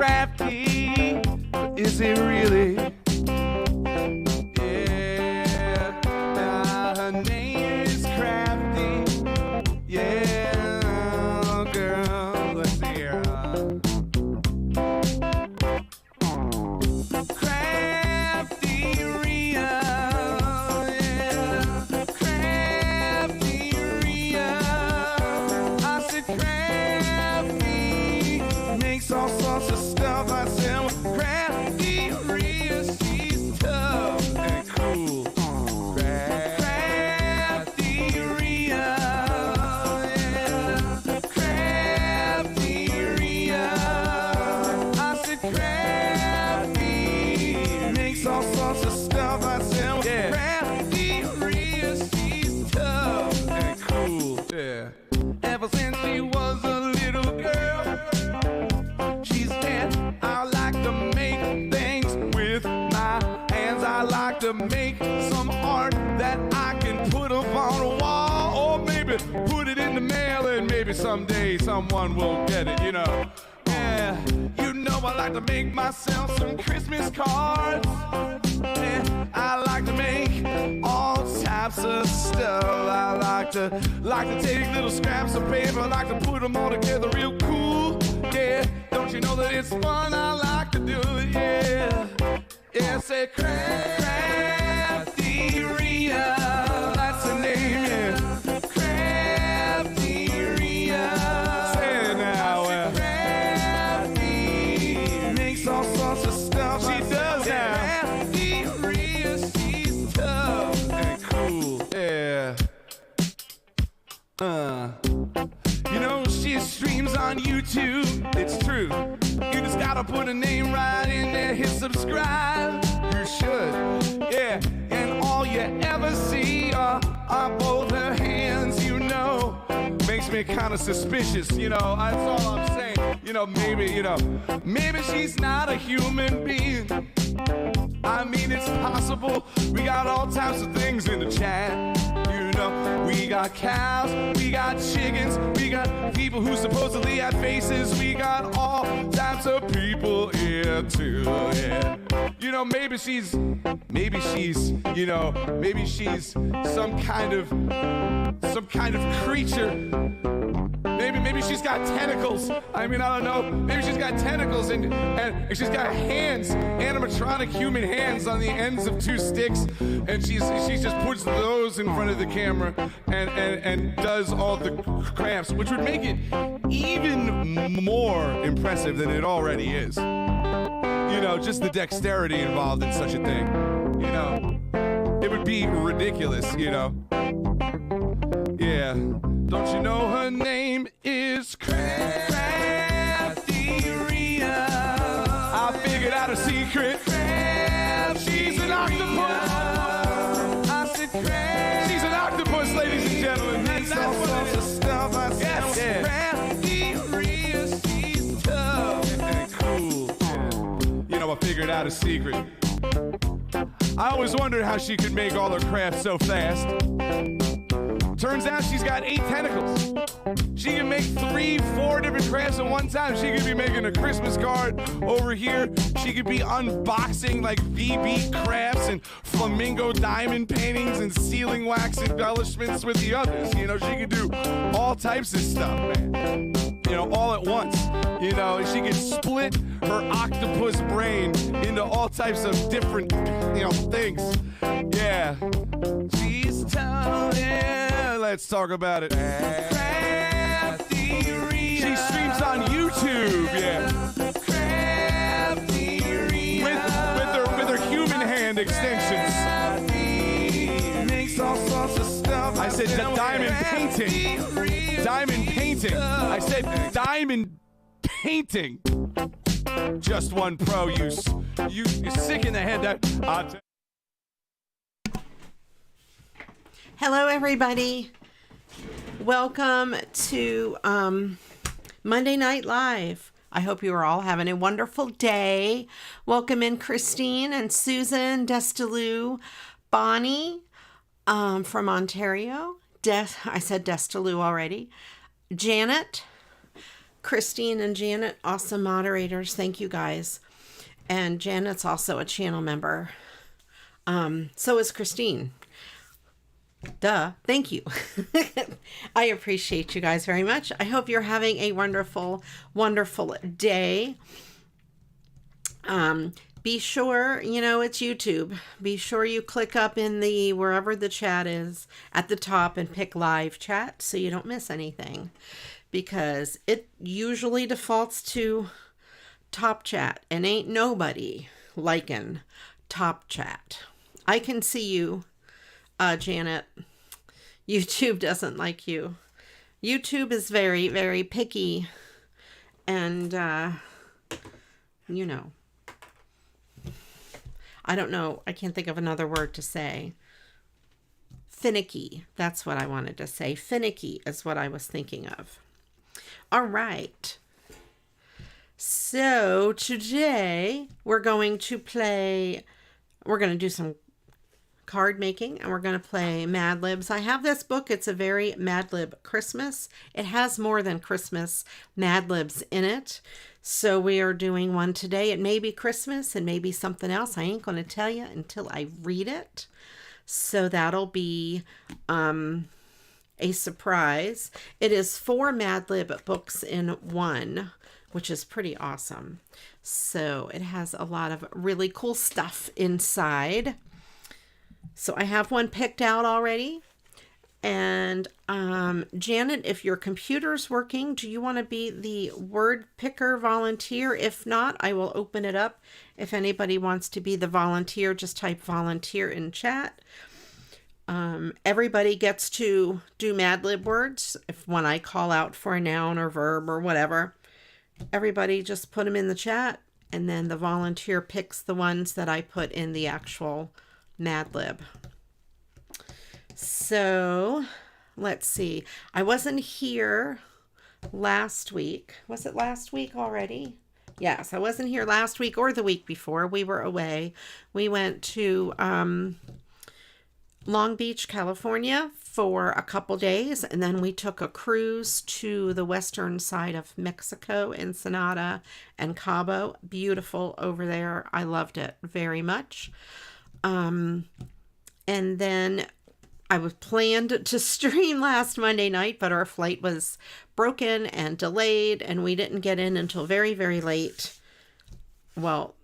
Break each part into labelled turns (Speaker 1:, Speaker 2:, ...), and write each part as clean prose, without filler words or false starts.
Speaker 1: crafty, but is it really? Yeah, her name is Crafty. Yeah, girl, let's see here. CraftyRia, yeah, CraftyRia. I said Crafty makes all sorts of stuff. I said CraftyRia, she's tough and cool. CraftyRia, yeah, CraftyRia. I said Crafty makes all sorts of stuff. I said, CraftyRia, she's tough and cool. Yeah. Ever since she was a little girl, she said, I like to make things with my hands. I like to make some art that I can put up on a wall, or maybe put it in the mail, and maybe someday someone will get it, you know. Yeah, you know I like to make myself some Christmas cards. Yeah, I like to make all types of stuff. I like to take little scraps of paper, I like to put them all together real cool. Yeah, don't you know that it's fun? I like to do it, yeah. Yeah, say CraftyRia, that's the name, yeah. CraftyRia, say it now, Crafty makes all sorts of stuff. She does now. CraftyRia, she's tough and cool, yeah. You know, she streams on YouTube, it's true. You just gotta put a name right in there, hit subscribe. You should, yeah. And all you ever see are both her hands, you know. Makes me kind of suspicious, you know, that's all I'm saying. You know, maybe she's not a human being. I mean, it's possible. We got all types of things in the chat. You know, we got cows, we got chickens, we got people who supposedly have faces. We got all types of people here too, yeah. You know, maybe she's, you know, maybe she's some kind of creature. Maybe she's got tentacles. I mean, I don't know. Maybe she's got tentacles and she's got hands, animatronic human hands on the ends of two sticks, and she just puts those in front of the camera and does all the crafts, which would make it even more impressive than it already is. You know, just the dexterity involved in such a thing. You know, it would be ridiculous, you know. Yeah. Don't you know her name is CraftyRia? I figured out a secret. She's an octopus. I said she's an octopus, ladies and gentlemen. That's what the stuff I said. CraftyRia, she's tough and cool. You know, I figured out a secret. I always wondered how she could make all her crafts so fast. Turns out she's got 8 tentacles. She can make 3, 4 different crafts at one time. She could be making a Christmas card over here. She could be unboxing like BB crafts and flamingo diamond paintings and sealing wax embellishments with the others. You know, she could do all types of stuff, man. You know, all at once. You know, she could split her octopus brain into all types of different, you know, things. Yeah. She's tough, yeah. Let's talk about it. CraftyRia. She streams on YouTube, yeah. CraftyRia. With her human hand extensions. Makes all sorts of stuff. I said diamond painting. Diamond painting. I said diamond painting. Just one pro. You're sick in the head. That.
Speaker 2: Hello, everybody. Welcome to Monday Night Live. I hope you are all having a wonderful day. Welcome in Christine and Susan, Destalou, Bonnie from Ontario. I said Destalou already. Janet, Christine and Janet, awesome moderators. Thank you guys. And Janet's also a channel member. So is Christine. Duh. Thank you. I appreciate you guys very much. I hope you're having a wonderful, wonderful day. Be sure, it's YouTube. Be sure you click up in the, wherever the chat is at the top and pick live chat so you don't miss anything, because it usually defaults to top chat and ain't nobody liking top chat. I can see you, Janet. YouTube doesn't like you. YouTube is very, very picky and, I don't know. I can't think of another word to say. Finicky. That's what I wanted to say. Finicky is what I was thinking of. All right. So today we're going to do some card making, and we're going to play Mad Libs. I have this book. It's a very Mad Lib Christmas. It has more than Christmas Mad Libs in it. So we are doing one today. It may be Christmas and maybe something else. I ain't going to tell you until I read it. So that'll be a surprise. It is 4 Mad Lib books in one, which is pretty awesome. So it has a lot of really cool stuff inside. So I have one picked out already. And Janet, if your computer's working, do you want to be the word picker volunteer? If not, I will open it up. If anybody wants to be the volunteer, just type volunteer in chat. Everybody gets to do Mad Lib words. When I call out for a noun or verb or whatever, everybody just put them in the chat, and then the volunteer picks the ones that I put in the actual Mad Lib. So let's see. I wasn't here last week. Was it last week already? Yes, I wasn't here last week or the week before. We were away. We went to Long Beach, California for a couple days, and then we took a cruise to the western side of Mexico, Ensenada and Cabo. Beautiful over there. I loved it very much. And then I was planned to stream last Monday night, but our flight was broken and delayed, and we didn't get in until very, very late. Well,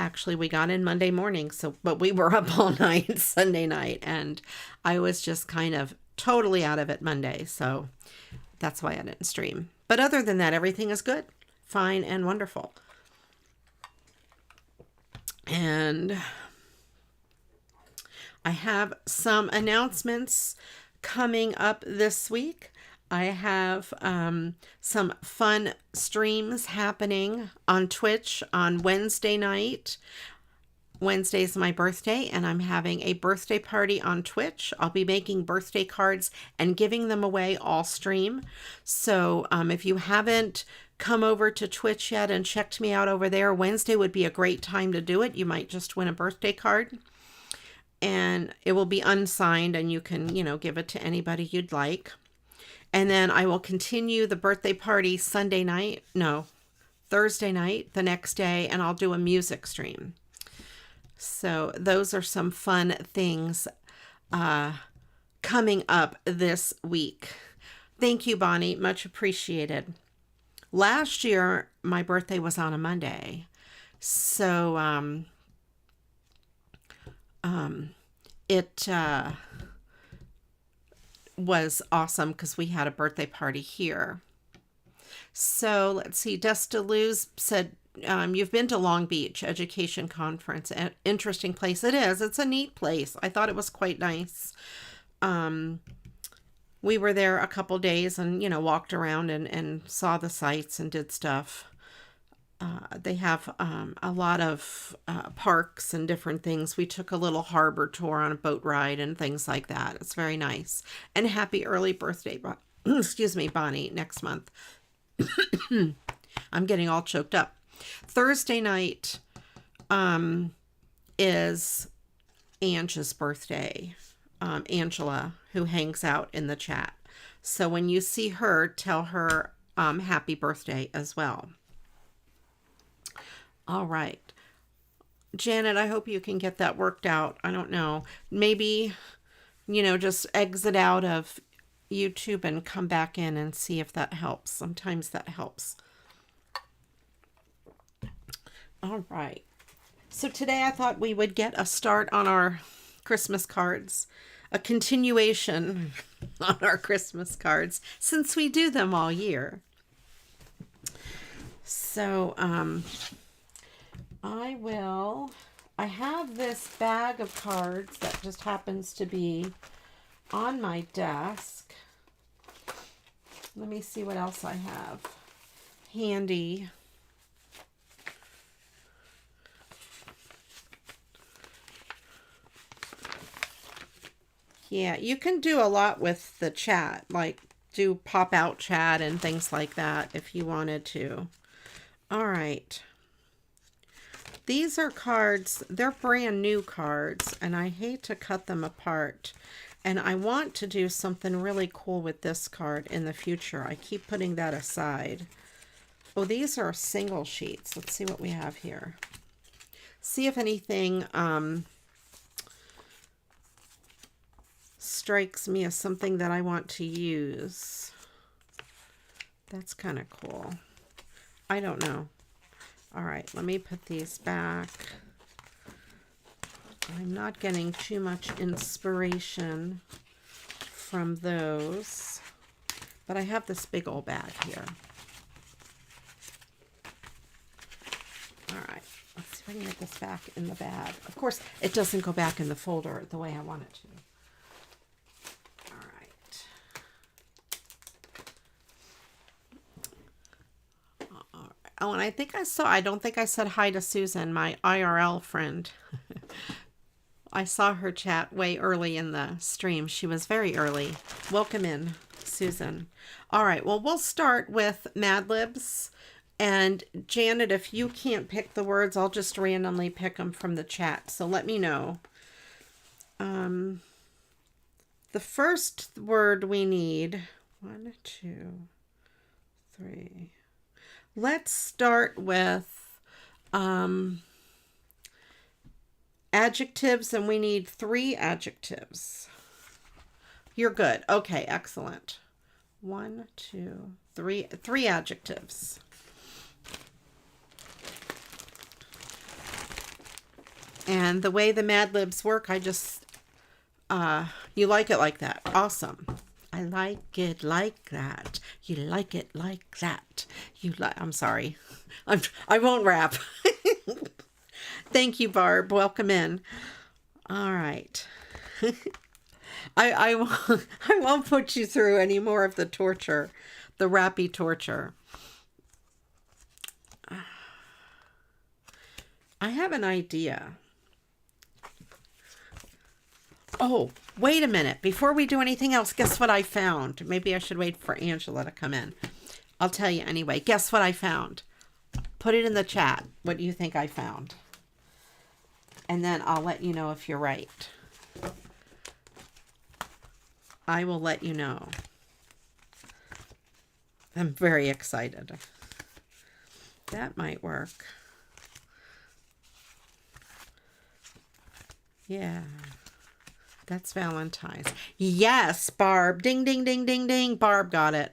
Speaker 2: actually, we got in Monday morning, but we were up all night Sunday night, and I was just kind of totally out of it Monday, so that's why I didn't stream. But other than that, everything is good, fine, and wonderful. And I have some announcements coming up this week. I have some fun streams happening on Twitch on Wednesday night. Wednesday's my birthday, and I'm having a birthday party on Twitch. I'll be making birthday cards and giving them away all stream. So if you haven't come over to Twitch yet and checked me out over there, Wednesday would be a great time to do it. You might just win a birthday card. And it will be unsigned, and you can, give it to anybody you'd like. And then I will continue the birthday party Thursday night, the next day, and I'll do a music stream. So those are some fun things coming up this week. Thank you, Bonnie. Much appreciated. Last year, my birthday was on a Monday. So, it was awesome because we had a birthday party here. So let's see. Destaluz said, you've been to Long Beach Education Conference. Interesting place. It is. It's a neat place. I thought it was quite nice. We were there a couple days and, walked around and saw the sights and did stuff. They have a lot of parks and different things. We took a little harbor tour on a boat ride and things like that. It's very nice. And happy early birthday, excuse me, Bonnie, next month. I'm getting all choked up. Thursday night is Ange's birthday. Angela, who hangs out in the chat. So when you see her, tell her happy birthday as well. All right. Janet, I hope you can get that worked out. I don't know. Maybe, just exit out of YouTube and come back in and see if that helps. Sometimes that helps. All right. So today I thought we would get a start on our Christmas cards, a continuation on our Christmas cards, since we do them all year. So, I have this bag of cards that just happens to be on my desk. Let me see what else I have handy. Yeah, you can do a lot with the chat, like do pop-out chat and things like that if you wanted to. All right. These are cards, they're brand new cards, and I hate to cut them apart. And I want to do something really cool with this card in the future. I keep putting that aside. Oh, these are single sheets. Let's see what we have here. See if anything strikes me as something that I want to use. That's kind of cool. I don't know. All right, let me put these back. I'm not getting too much inspiration from those, but I have this big old bag here. All right, let's see if I can get this back in the bag. Of course, it doesn't go back in the folder the way I want it to. All right. Oh, and I don't think I said hi to Susan, my IRL friend. I saw her chat way early in the stream. She was very early. Welcome in, Susan. All right, well, we'll start with Mad Libs. And Janet, if you can't pick the words, I'll just randomly pick them from the chat. So let me know. The first word we need, 1, 2, 3. Let's start with adjectives, and we need 3 adjectives. You're good. Okay, excellent. 1, 2, 3. 3 adjectives. And the way the Mad Libs work, I just, you like it like that. Awesome. I like it like that. You like it like that. I'm sorry. I won't rap. Thank you, Barb. Welcome in. All right. I won't put you through any more of the torture, the rappy torture. I have an idea. Oh, wait a minute. Before we do anything else, guess what I found? Maybe I should wait for Angela to come in. I'll tell you anyway. Guess what I found? Put it in the chat. What do you think I found? And then I'll let you know if you're right. I will let you know. I'm very excited. That might work. Yeah. That's Valentine's. Yes, Barb. Ding, ding, ding, ding, ding. Barb got it.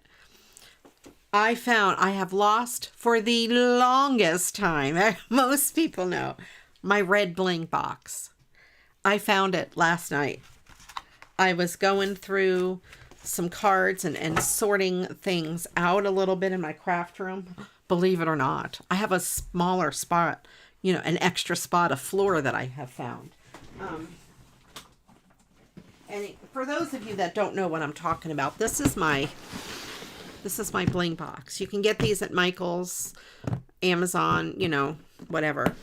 Speaker 2: I have lost for the longest time. Most people know my red bling box. I found it last night. I was going through some cards and sorting things out a little bit in my craft room. Believe it or not, I have a smaller spot, an extra spot of floor that I have found. And for those of you that don't know what I'm talking about, this is my bling box. You can get these at Michael's, Amazon, whatever.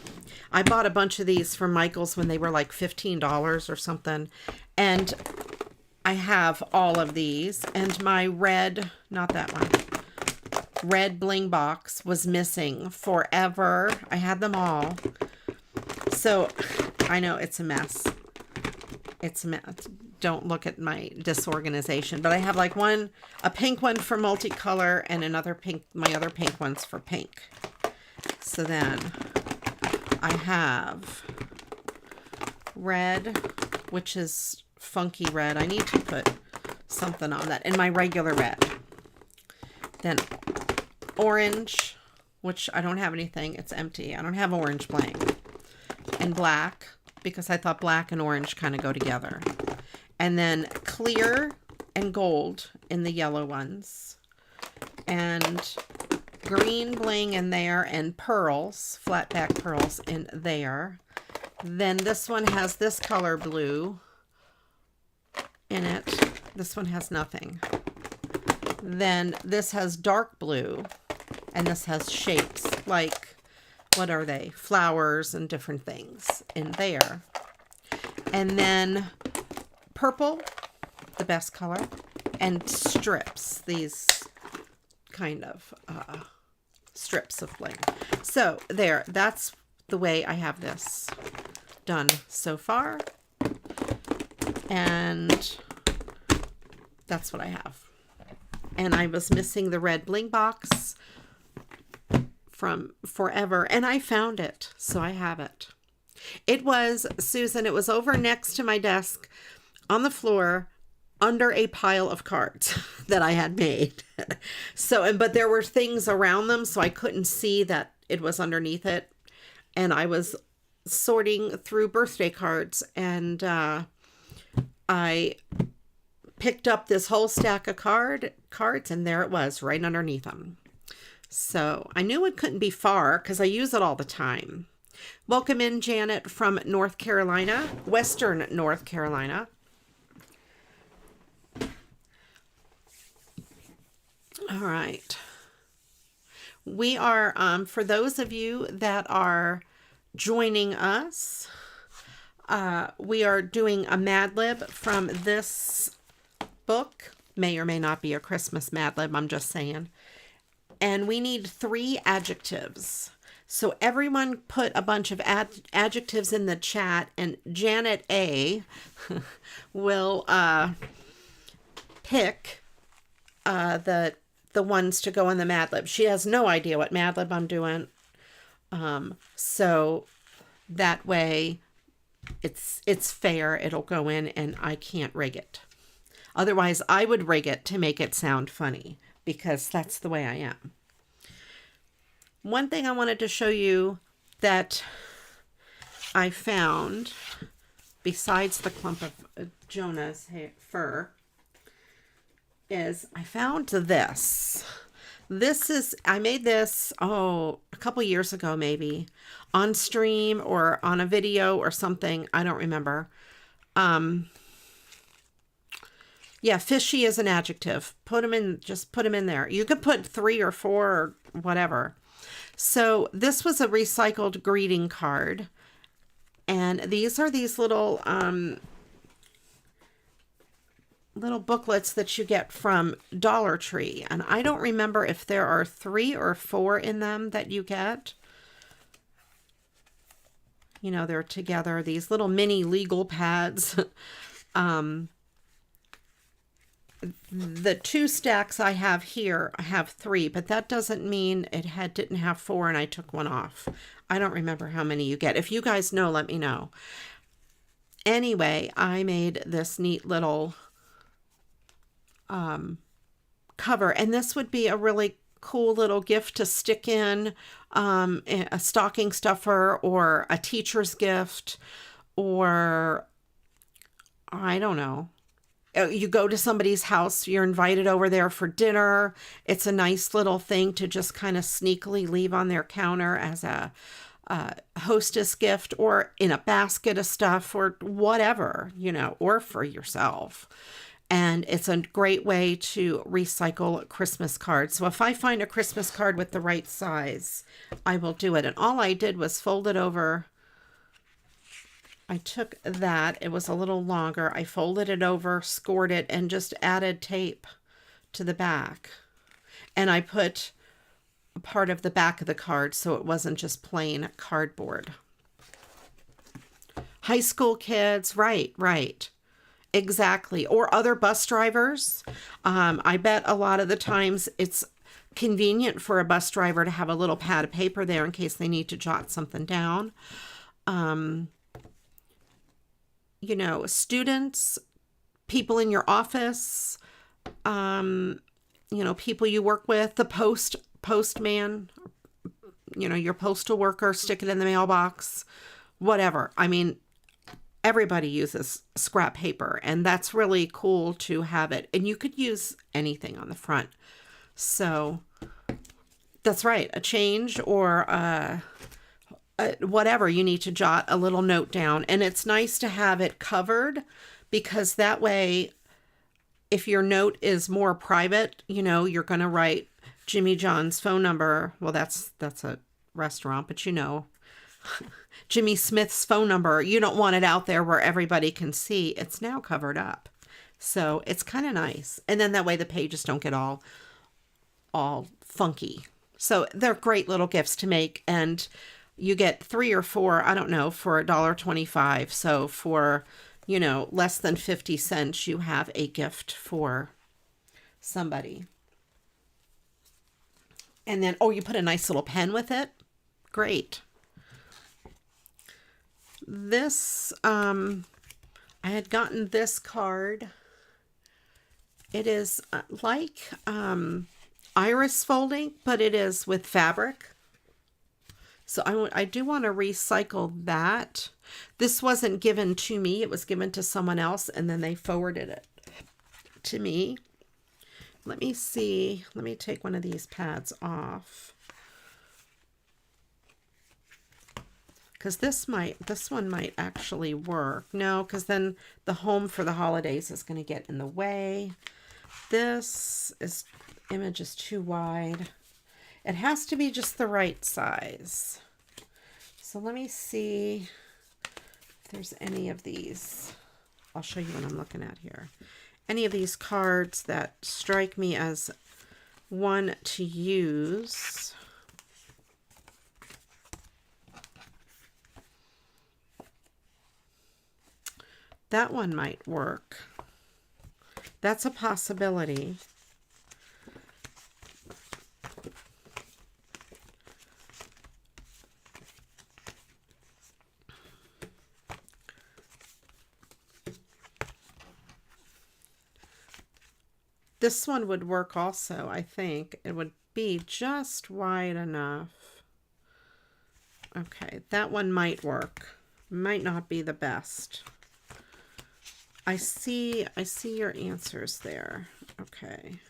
Speaker 2: I bought a bunch of these from Michael's when they were like $15 or something. And I have all of these. And my red, not that one, red bling box was missing forever. I had them all. So I know it's a mess. don't look at my disorganization, but I have like a pink one for multicolor and another pink, my other pink one's for pink. So then I have red, which is funky red. I need to put something on that, and my regular red. Then orange, which I don't have anything. It's empty. I don't have orange blank. And black, because I thought black and orange kind of go together. And then clear and gold in the yellow ones. And green bling in there, and pearls, flat back pearls in there. Then this one has this color blue in it. This one has nothing. Then this has dark blue, and this has shapes like, what are they? Flowers and different things in there. And then purple, the best color, and strips, these kind of strips of bling. So there, that's the way I have this done so far. And that's what I have. And I was missing the red bling box from forever, and I found it, so I have it. It was, Susan, it was over next to my desk on the floor under a pile of cards that I had made. But there were things around them, so I couldn't see that it was underneath it. And I was sorting through birthday cards, and I picked up this whole stack of cards, and there it was right underneath them. So I knew it couldn't be far because I use it all the time. Welcome in, Janet, from North Carolina, Western North Carolina. All right. We are, for those of you that are joining us, we are doing a Mad Lib from this book. May or may not be a Christmas Mad Lib, I'm just saying. And we need 3 adjectives. So everyone put a bunch of adjectives in the chat, and Janet A will pick the ones to go in the Mad Lib. She has no idea what Mad Lib I'm doing. So that way it's fair. It'll go in and I can't rig it. Otherwise, I would rig it to make it sound funny, because that's the way I am. One thing I wanted to show you that I found, besides the clump of Jonah's fur, is I found this. I made this, a couple years ago maybe, on stream or on a video or something. I don't remember. Yeah, fishy is an adjective. Just put them in there. You could put 3 or 4 or whatever. So this was a recycled greeting card. And these are these little booklets that you get from Dollar Tree. And I don't remember if there are 3 or 4 in them that you get. You know, they're together, these little mini legal pads. The 2 stacks I have here, I have 3, but that doesn't mean it didn't have 4 and I took one off. I don't remember how many you get. If you guys know, let me know. Anyway, I made this neat little cover, and this would be a really cool little gift to stick in a stocking stuffer, or a teacher's gift, or I don't know. You go to somebody's house, you're invited over there for dinner. It's a nice little thing to just kind of sneakily leave on their counter as a hostess gift, or in a basket of stuff, or whatever, or for yourself. And it's a great way to recycle Christmas cards. So if I find a Christmas card with the right size, I will do it. And all I did was fold it over. I took that, it was a little longer, I folded it over, scored it, and just added tape to the back. And I put a part of the back of the card so it wasn't just plain cardboard. High school kids, right. Exactly. Or other bus drivers. I bet a lot of the times it's convenient for a bus driver to have a little pad of paper there in case they need to jot something down. You know, students, people in your office, you know, people you work with, the postman, you know, your postal worker, stick it in the mailbox, whatever. I mean, everybody uses scrap paper, and that's really cool to have it. And you could use anything on the front. So that's right, a change or whatever, you need to jot a little note down. And it's nice to have it covered, because that way, if your note is more private, you know, you're going to write Jimmy John's phone number. Well, that's a restaurant, but you know, Jimmy Smith's phone number. You don't want it out there where everybody can see. It's now covered up. So it's kind of nice. And then that way the pages don't get all funky. So they're great little gifts to make. And you get 3 or 4, I don't know, for $1.25. So for, you know, less than 50 cents, you have a gift for somebody. And then, oh, you put a nice little pen with it. Great. This, I had gotten this card. It is like iris folding, but it is with fabric. So I do want to recycle that. This wasn't given to me. It was given to someone else, and then they forwarded it to me. Let me see. Let me take one of these pads off. Because this one might actually work. No, because then the home for the holidays is going to get in the way. This image is too wide. It has to be just the right size. So let me see if there's any of these. I'll show you what I'm looking at here. Any of these cards that strike me as one to use. That one might work. That's a possibility. This one would work also, I think. It would be just wide enough. Okay, that one might work. Might not be the best. I see your answers there. Okay.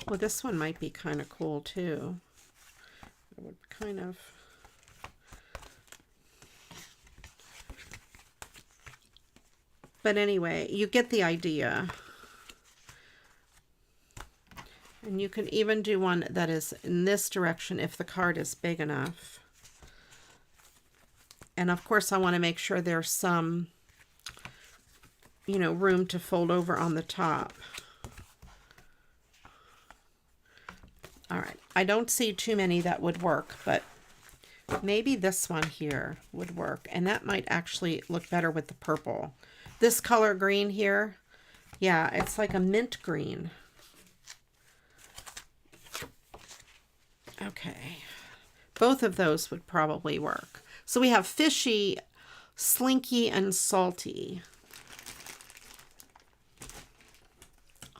Speaker 2: Well, this one might be kind of cool too. It would kind of... But anyway, you get the idea. And you can even do one that is in this direction if the card is big enough. And of course, I want to make sure there's some, you know, room to fold over on the top. All right. I don't see too many that would work, but maybe this one here would work. And that might actually look better with the purple. This color green here, yeah, it's like a mint green. Okay, both of those would probably work. So we have fishy, slinky, and salty.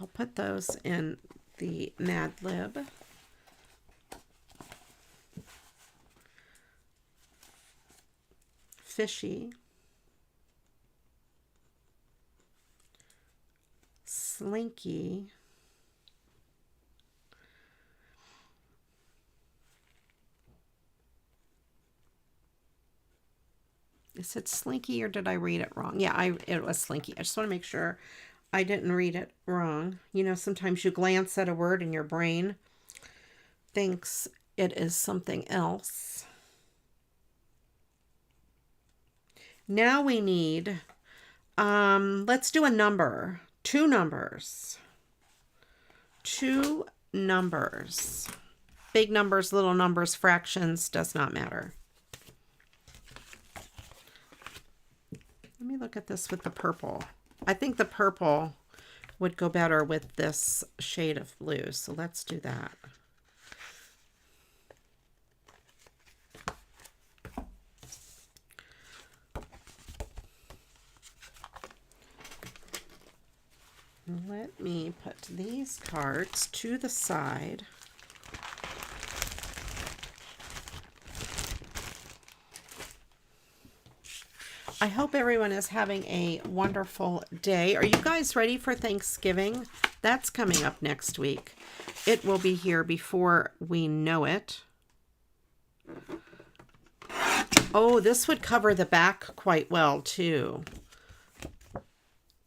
Speaker 2: I'll put those in the Mad Lib. Fishy, slinky, is it slinky or did I read it wrong? Yeah, it was slinky. I just want to make sure I didn't read it wrong. You know, sometimes you glance at a word and your brain thinks it is something else. Now we need, let's do a number. 2 numbers. 2 numbers. Big numbers, little numbers, fractions, does not matter. Let me look at this with the purple. I think the purple would go better with this shade of blue. So let's do that. Let me put these cards to the side. I hope everyone is having a wonderful day. Are you guys ready for Thanksgiving? That's coming up next week. It will be here before we know it. Oh, this would cover the back quite well too.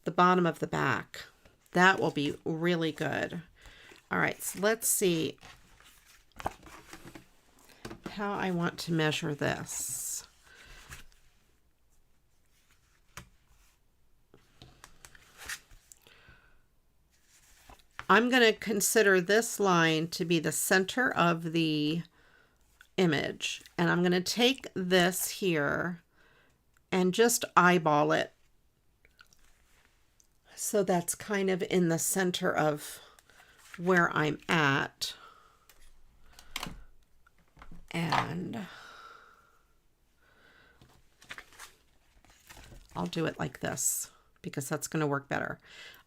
Speaker 2: The bottom of the back. That will be really good. All right, so let's see how I want to measure this. I'm going to consider this line to be the center of the image. And I'm going to take this here and just eyeball it. So that's kind of in the center of where I'm at. And I'll do it like this because that's going to work better.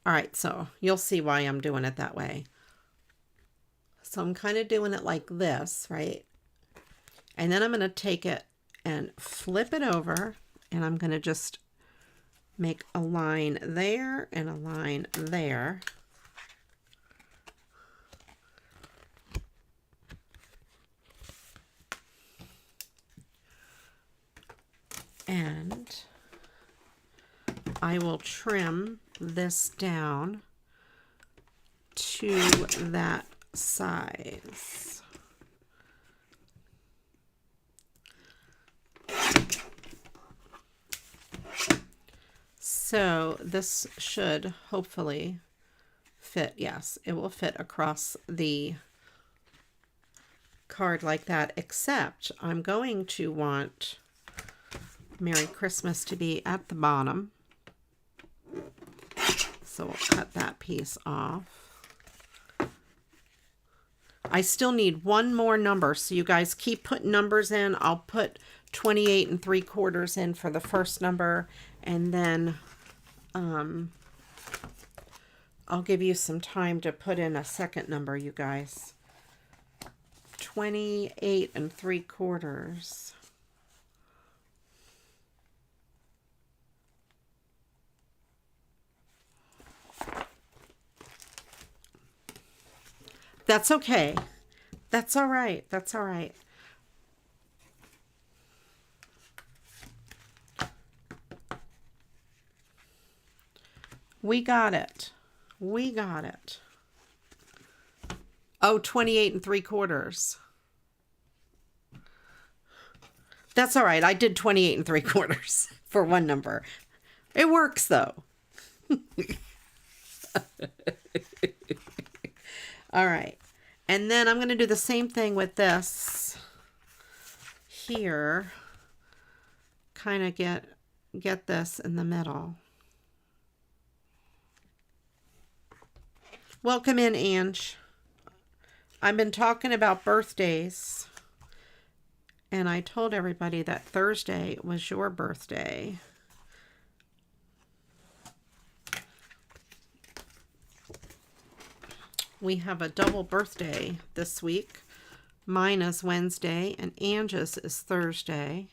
Speaker 2: All right, so you'll see why I'm doing it that way. So I'm kind of doing it like this, right? And then I'm going to take it and flip it over, and I'm going to just make a line there and a line there. And I will trim this down to that size. So this should hopefully fit. Yes, it will fit across the card like that, except I'm going to want Merry Christmas to be at the bottom. So we'll cut that piece off. I still need one more number, so you guys keep putting numbers in. I'll put 28 3/4 in for the first number, and then I'll give you some time to put in a second number, you guys. 28 3/4. That's okay. That's all right. That's all right. We got it. We got it. Oh, 28 3/4. That's all right. I did 28 3/4 for one number. It works though. All right. And then I'm going to do the same thing with this here. Kind of get this in the middle. Welcome in, Ange. I've been talking about birthdays, and I told everybody that Thursday was your birthday. We have a double birthday this week. Mine is Wednesday, and Ange's is Thursday.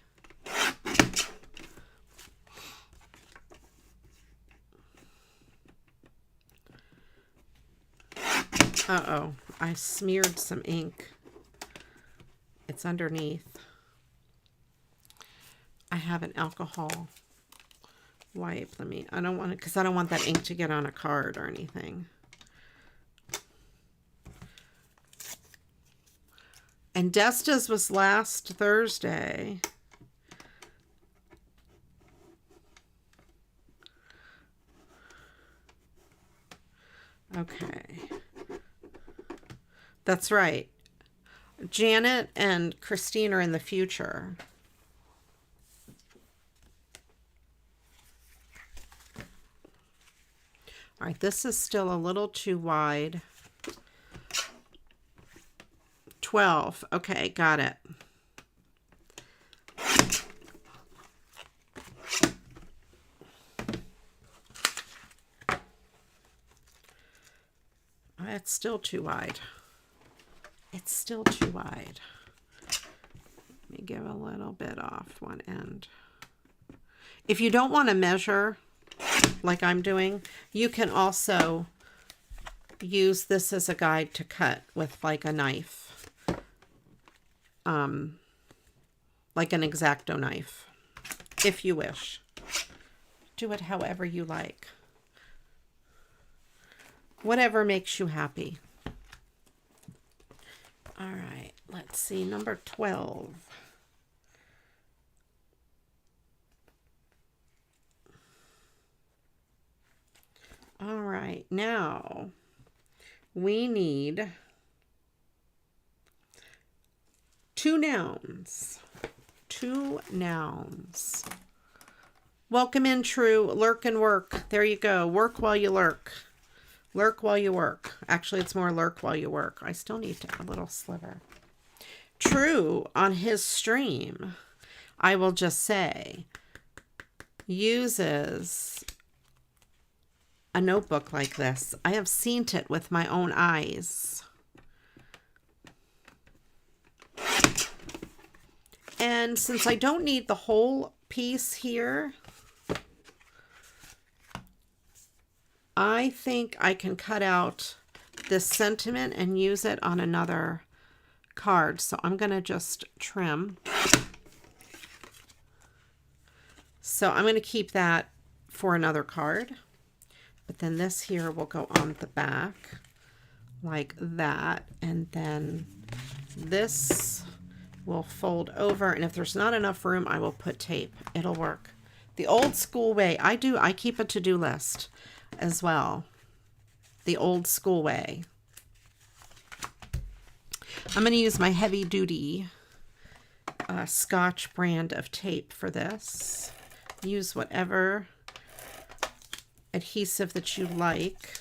Speaker 2: Uh-oh, I smeared some ink. It's underneath. I have an alcohol wipe. I don't want it, because I don't want that ink to get on a card or anything. And Desta's was last Thursday. Okay. That's right. Janet and Christine are in the future. All right, this is still a little too wide. 12. Okay, got it. It's still too wide. It's still too wide. Let me give a little bit off one end. If you don't want to measure like I'm doing, you can also use this as a guide to cut with like a knife. Like an X-Acto knife, if you wish. Do it however you like. Whatever makes you happy. All right, let's see, number 12. All right, now we need 2 nouns. 2 nouns. Welcome in, True. Lurk and work. There you go. Work while you lurk. Lurk while you work. Actually, it's more lurk while you work. I still need a little sliver. True, on his stream, I will just say, uses a notebook like this. I have seen it with my own eyes. And since I don't need the whole piece here, I think I can cut out this sentiment and use it on another card. So I'm going to just trim. So I'm going to keep that for another card. But then this here will go on the back like that. And then this will fold over. And if there's not enough room, I will put tape. It'll work. The old school way. I keep a to-do list as well. The old school way. I'm going to use my heavy duty Scotch brand of tape for this. Use whatever adhesive that you like.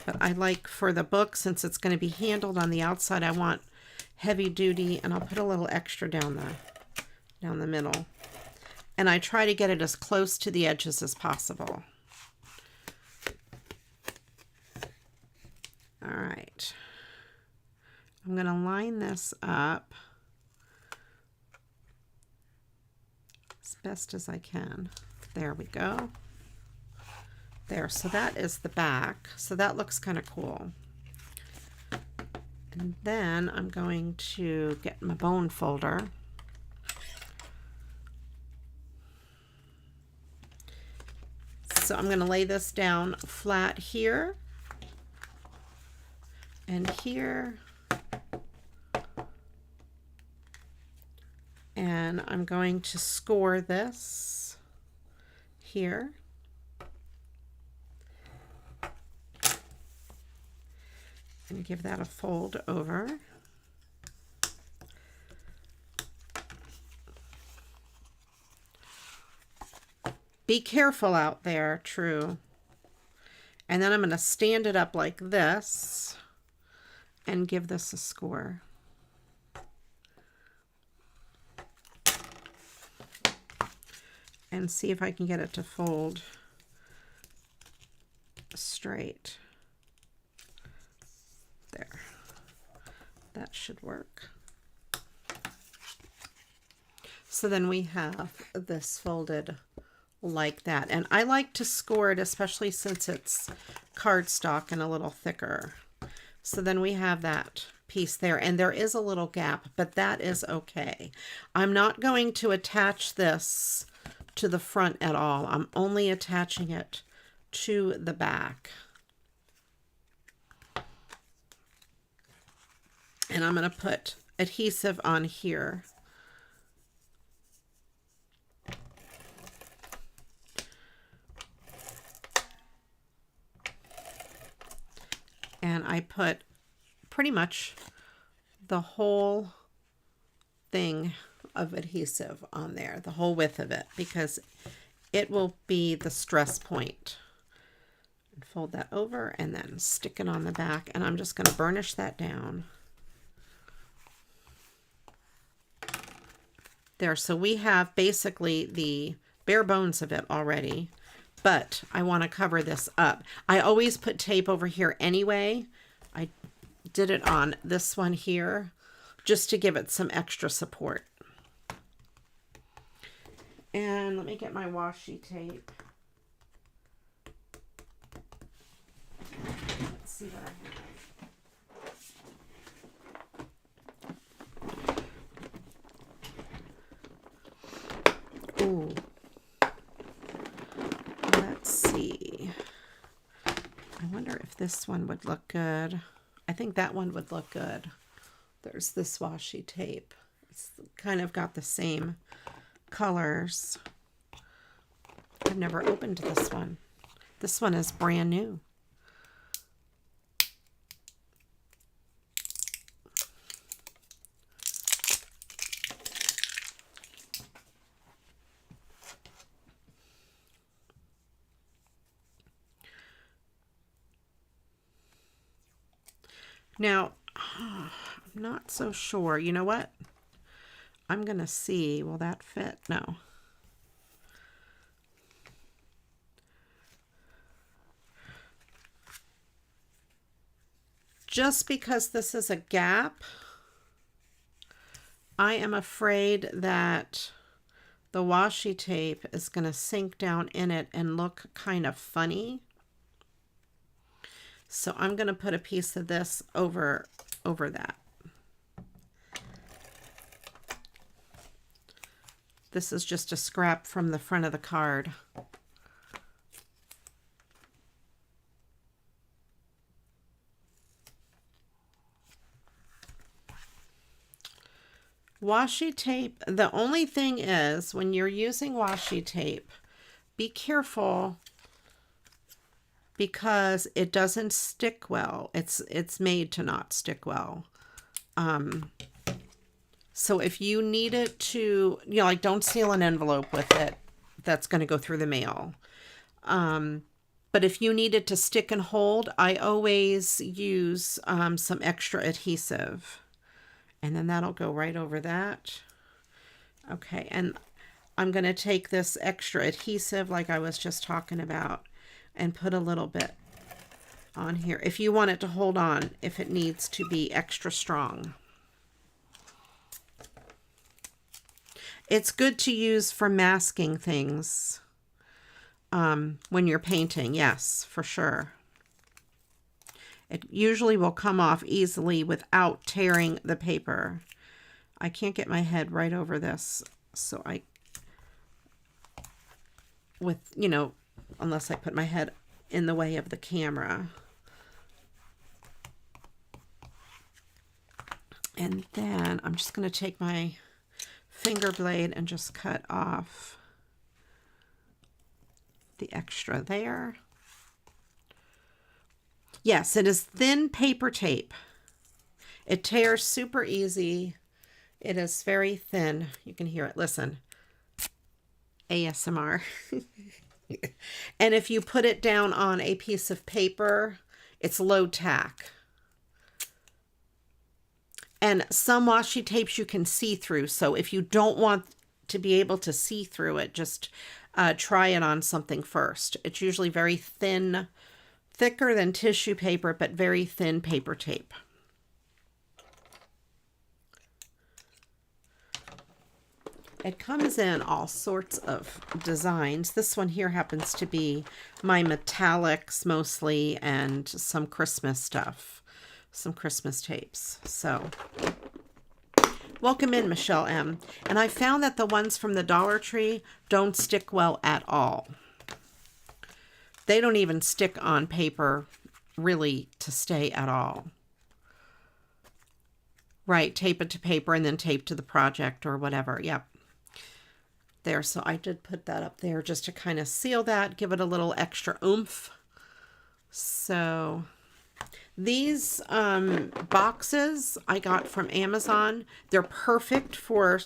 Speaker 2: But I like for the book, since it's going to be handled on the outside, I want heavy duty, and I'll put a little extra down the middle. And I try to get it as close to the edges as possible. All right. I'm going to line this up as best as I can. There we go. There, so that is the back. So that looks kind of cool. And then I'm going to get my bone folder. So I'm going to lay this down flat here and here. And I'm going to score this here. And give that a fold over. Be careful out there, True. And then I'm going to stand it up like this and give this a score. And see if I can get it to fold straight. There. That should work. So then we have this folded like that. And I like to score it, especially since it's cardstock and a little thicker. So then we have that piece there. And there is a little gap, but that is okay. I'm not going to attach this to the front at all. I'm only attaching it to the back. And I'm going to put adhesive on here. And I put pretty much the whole thing of adhesive on there, the whole width of it, because it will be the stress point And fold that over and then stick it on the back. And I'm just going to burnish that down. There, so we have basically the bare bones of it already, but I want to cover this up. I always put tape over here anyway. I did it on this one here just to give it some extra support. And let me get my washi tape. Let's see what I have. Ooh. Let's see. I wonder if this one would look good. I think that one would look good. There's this washi tape. It's kind of got the same colors. I've never opened this one. This one is brand new. Now, I'm not so sure. You know what? I'm going to see. Will that fit? No. Just because this is a gap, I am afraid that the washi tape is going to sink down in it and look kind of funny. So I'm going to put a piece of this over that. This is just a scrap from the front of the card. Washi tape, the only thing is when you're using washi tape, be careful because it doesn't stick well. It's made to not stick well. So if you need it to, you know, like don't seal an envelope with it. That's going to go through the mail. But if you need it to stick and hold, I always use some extra adhesive. And then that'll go right over that. Okay, and I'm going to take this extra adhesive like I was just talking about and put a little bit on here if you want it to hold on, if it needs to be extra strong. It's good to use for masking things when you're painting, yes, for sure. It usually will come off easily without tearing the paper. I can't get my head right over this, so you know, unless I put my head in the way of the camera. And then I'm just going to take my finger blade and just cut off the extra there. Yes, it is thin paper tape. It tears super easy. It is very thin. You can hear it. Listen. ASMR. And if you put it down on a piece of paper, it's low tack. And some washi tapes you can see through. So if you don't want to be able to see through it, just try it on something first. It's usually very thin, thicker than tissue paper, but very thin paper tape. It comes in all sorts of designs. This one here happens to be my metallics mostly and some Christmas stuff, some Christmas tapes. So welcome in, Michelle M. And I found that the ones from the Dollar Tree don't stick well at all. They don't even stick on paper really to stay at all. Right, tape it to paper and then tape to the project or whatever. Yep. There, so I did put that up there just to kind of seal that, give it a little extra oomph. So these boxes I got from Amazon. They're perfect for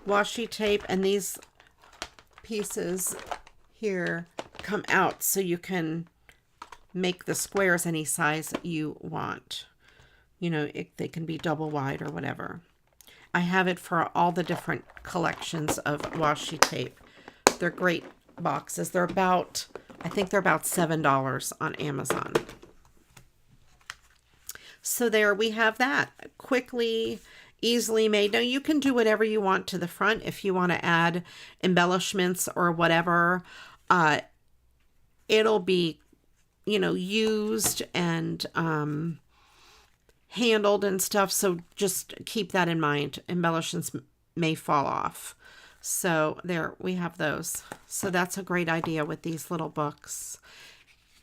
Speaker 2: washi tape, and these pieces here come out so you can make the squares any size you want. You know, they can be double wide or whatever. I have it for all the different collections of washi tape. They're great boxes. They're about, I think they're about $7 on Amazon. So there we have that. Quickly, easily made. Now you can do whatever you want to the front if you want to add embellishments or whatever. It'll be, you know, used and handled and stuff. So just keep that in mind. Embellishments may fall off. So there we have those. So that's a great idea with these little books.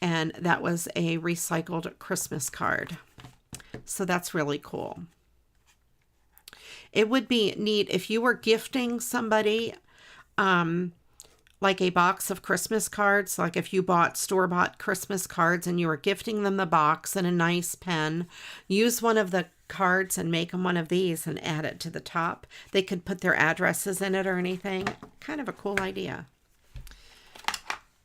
Speaker 2: And that was a recycled Christmas card. So that's really cool. It would be neat if you were gifting somebody like a box of Christmas cards, like if you bought store-bought Christmas cards and you were gifting them the box and a nice pen, use one of the cards and make them one of these and add it to the top. They could put their addresses in it or anything. Kind of a cool idea.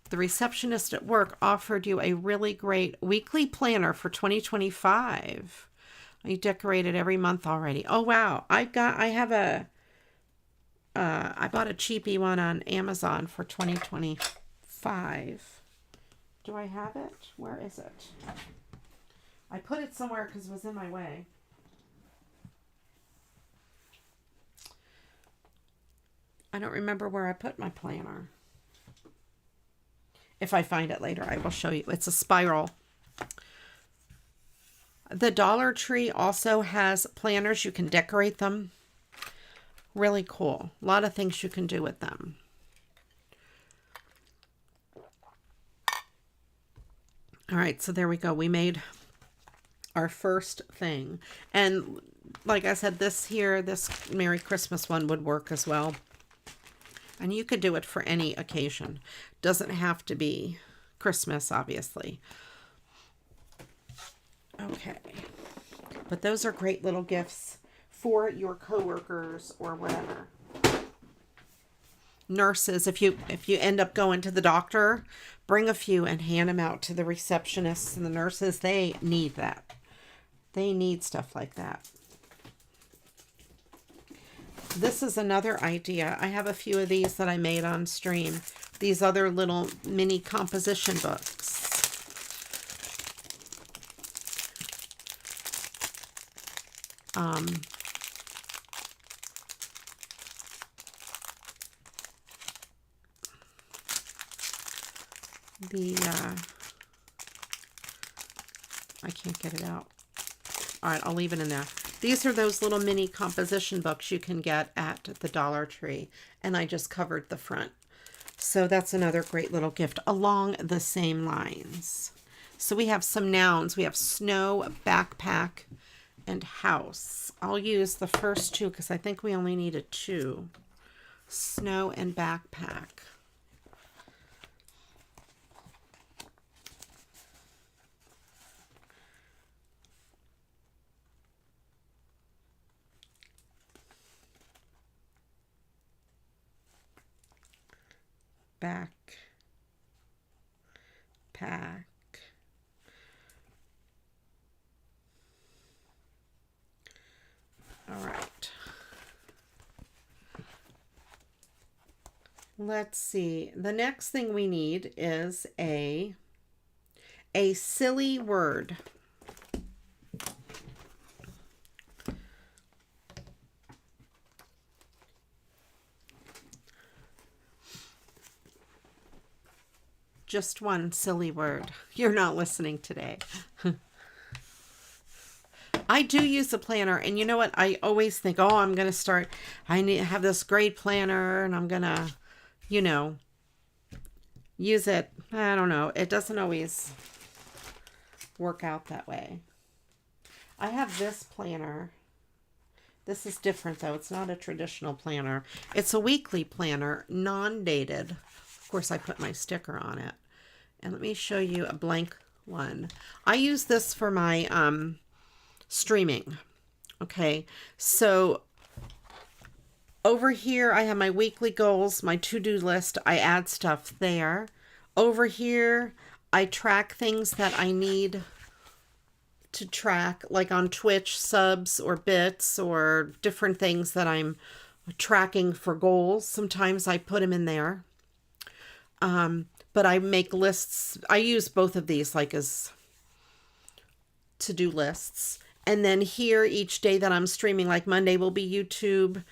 Speaker 2: The receptionist at work offered you a really great weekly planner for 2025. You decorated every month already. Oh, wow. I bought a cheapy one on Amazon for 2025. Do I have it? Where is it? I put it somewhere because it was in my way. I don't remember where I put my planner. If I find it later, I will show you. It's a spiral. The Dollar Tree also has planners. You can decorate them. Really cool. A lot of things you can do with them. All right, so there we go. We made our first thing. And like I said, this Merry Christmas one would work as well. And you could do it for any occasion. Doesn't have to be Christmas, obviously. Okay. But those are great little gifts for your coworkers or whatever. Nurses, if you end up going to the doctor, bring a few and hand them out to the receptionists and the nurses. They need that. They need stuff like that. This is another idea. I have a few of these that I made on stream. These other little mini composition books. I can't get it out. All right, I'll leave it in there. These are those little mini composition books you can get at the Dollar Tree. And I just covered the front. So that's another great little gift along the same lines. So we have some nouns. We have snow, backpack, and house. I'll use the first two because I think we only needed two. Snow and backpack. Backpack. All right. Let's see. The next thing we need is a silly word. Just one silly word. You're not listening today. I do use a planner, and you know what? I always think, oh, I'm going to start, I need to have this great planner, and I'm going to, you know, use it. I don't know. It doesn't always work out that way. I have this planner. This is different, though. It's not a traditional planner. It's a weekly planner, non-dated. Of course, I put my sticker on it. And let me show you a blank one. I use this for my streaming. Okay, so over here I have my weekly goals, my to-do list. I add stuff there. Over here I track things that I need to track, like on Twitch, subs or bits or different things that I'm tracking for goals. Sometimes I put them in there. But I make lists. I use both of these like as to-do lists. And then here each day that I'm streaming, like Monday will be YouTube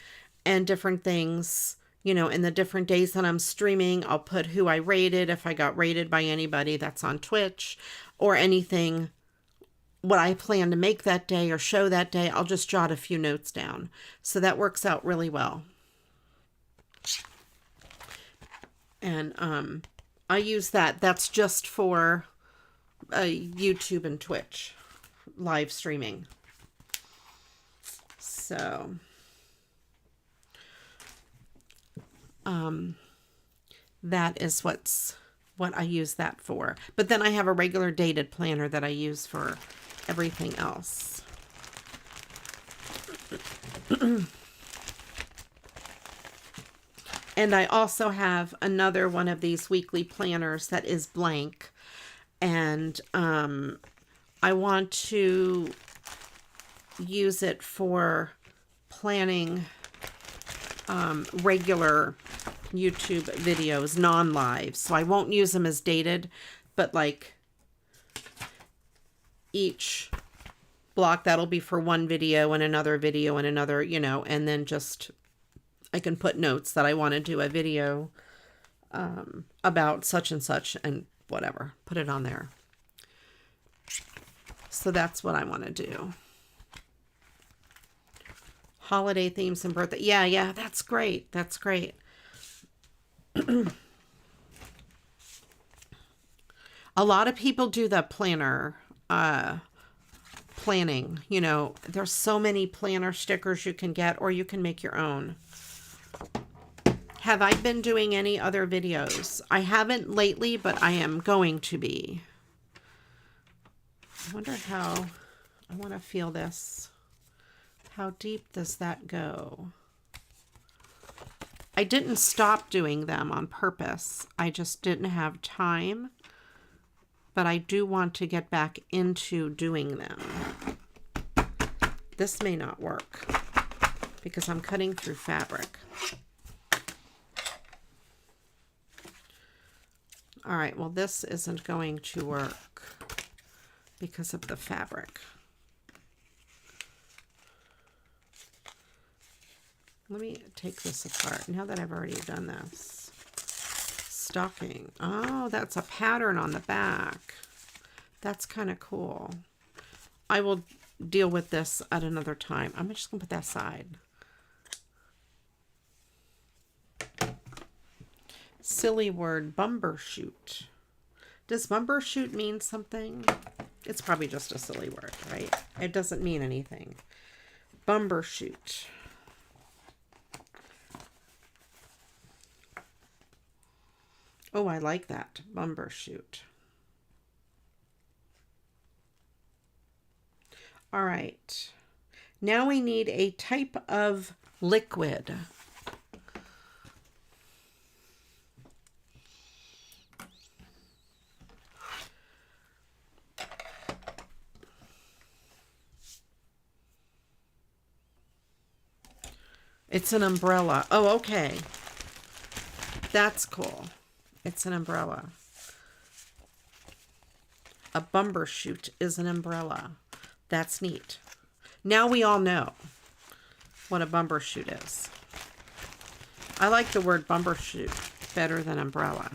Speaker 2: and different things. You know, in the different days that I'm streaming, I'll put who I rated, if I got rated by anybody that's on Twitch, or anything, what I plan to make that day or show that day. I'll just jot a few notes down. So that works out really well. And I use that. That's just for YouTube and Twitch live streaming. So that is what I use that for. But then I have a regular dated planner that I use for everything else. And I also have another one of these weekly planners that is blank. And I want to use it for planning regular YouTube videos, non-live. So I won't use them as dated, but like each block, that'll be for one video and another, you know, and then just I can put notes that I want to do a video about such and such and whatever. Put it on there. So that's what I want to do. Holiday themes and birthday. Yeah, that's great. That's great. A lot of people do the planner planning. You know, there's so many planner stickers you can get, or you can make your own. Have I been doing any other videos? I haven't lately, but I am going to be. I wonder how, I want to feel this. How deep does that go? I didn't stop doing them on purpose. I just didn't have time. But I do want to get back into doing them. This may not work because I'm cutting through fabric. All right, well, this isn't going to work because of the fabric. Let me take this apart now that I've already done this. Stocking. Oh, that's a pattern on the back. That's kind of cool. I will deal with this at another time. I'm just going to put that aside. Silly word, bumbershoot. Does bumbershoot mean something? It's probably just a silly word, right? It doesn't mean anything. Bumbershoot. Oh, I like that. Bumbershoot. All right. Now we need a type of liquid. It's an umbrella. Oh, okay. That's cool. It's an umbrella. A bumbershoot is an umbrella. That's neat. Now we all know what a bumbershoot is. I like the word bumbershoot better than umbrella.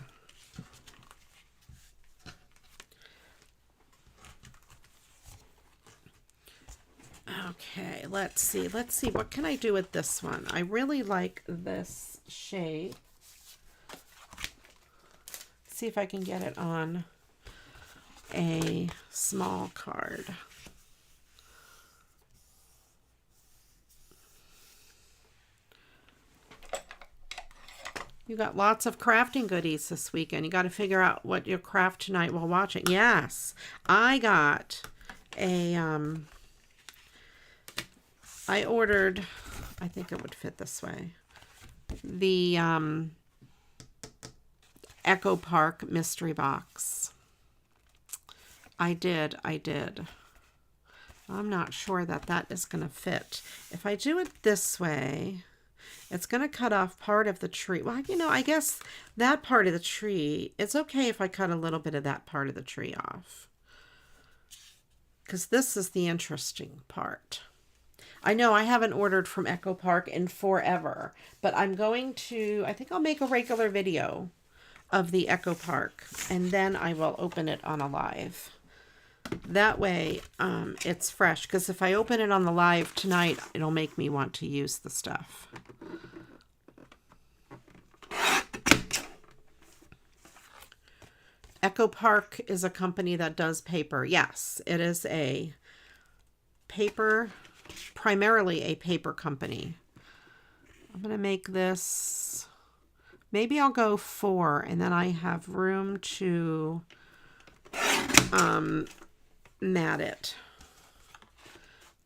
Speaker 2: Okay, let's see. What can I do with this one? I really like this shape. See if I can get it on a small card. You got lots of crafting goodies this weekend. You got to figure out what you'll craft tonight while watching. Yes, I got a, I ordered, I think it would fit this way, the Echo Park mystery box. I did. I'm not sure that that is going to fit. If I do it this way, it's going to cut off part of the tree. Well, you know, I guess that part of the tree, it's okay if I cut a little bit of that part of the tree off. Because this is the interesting part. I know I haven't ordered from Echo Park in forever, but I'm going to, I think I'll make a regular video of the Echo Park, and then I will open it on a live. That way, it's fresh, because if I open it on the live tonight, it'll make me want to use the stuff. Echo Park is a company that does paper. Yes, it is a paper, primarily a paper company. I'm going to make this, maybe I'll go 4, and then I have room to mat it.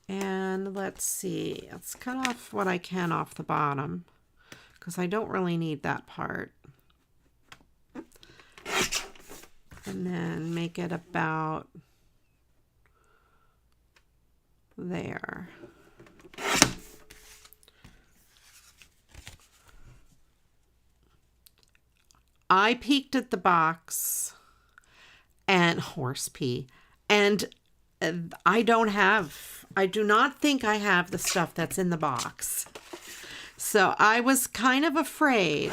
Speaker 2: And let's see, let's cut off what I can off the bottom, because I don't really need that part. And then make it about there. I peeked at the box and horse pee, and I do not think I have the stuff that's in the box. So I was kind of afraid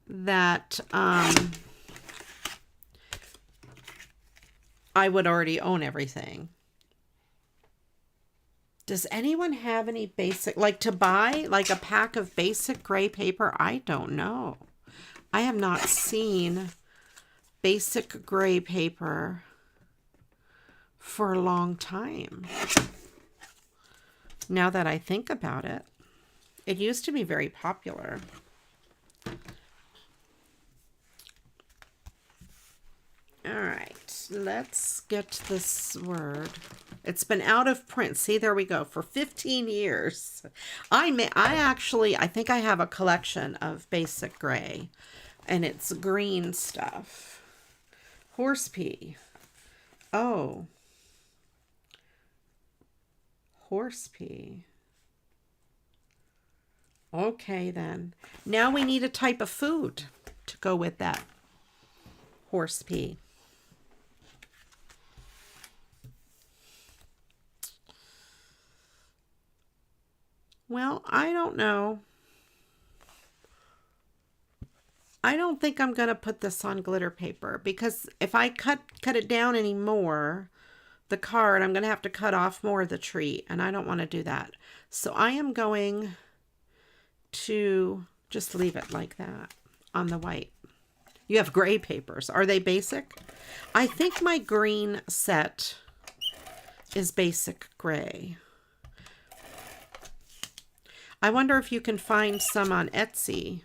Speaker 2: that I would already own everything. Does anyone have any basic, like to buy like a pack of basic gray paper? I don't know. I have not seen basic gray paper for a long time. Now that I think about it, it used to be very popular. All right, let's get this word. It's been out of print. See, there we go. For 15 years. I think I have a collection of basic gray, and it's green stuff. Horse pea. Oh. Horse pea. Okay, then. Now we need a type of food to go with that horse pea. Well, I don't know. I don't think I'm going to put this on glitter paper, because if I cut it down anymore, the card, I'm going to have to cut off more of the tree, and I don't want to do that. So I am going to just leave it like that on the white. You have gray papers. Are they basic? I think my green set is basic gray. I wonder if you can find some on Etsy.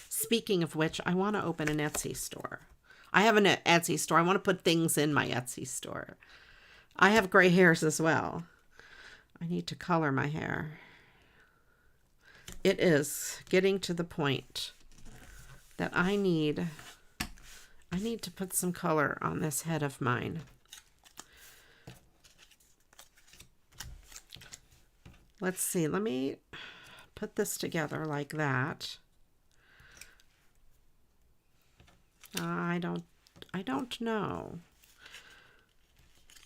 Speaker 2: Speaking of which, I want to open an Etsy store. I have an Etsy store. I want to put things in my Etsy store. I have gray hairs as well. I need to color my hair. It is getting to the point that I need to put some color on this head of mine. Let's see. Let me put this together like that. I don't know.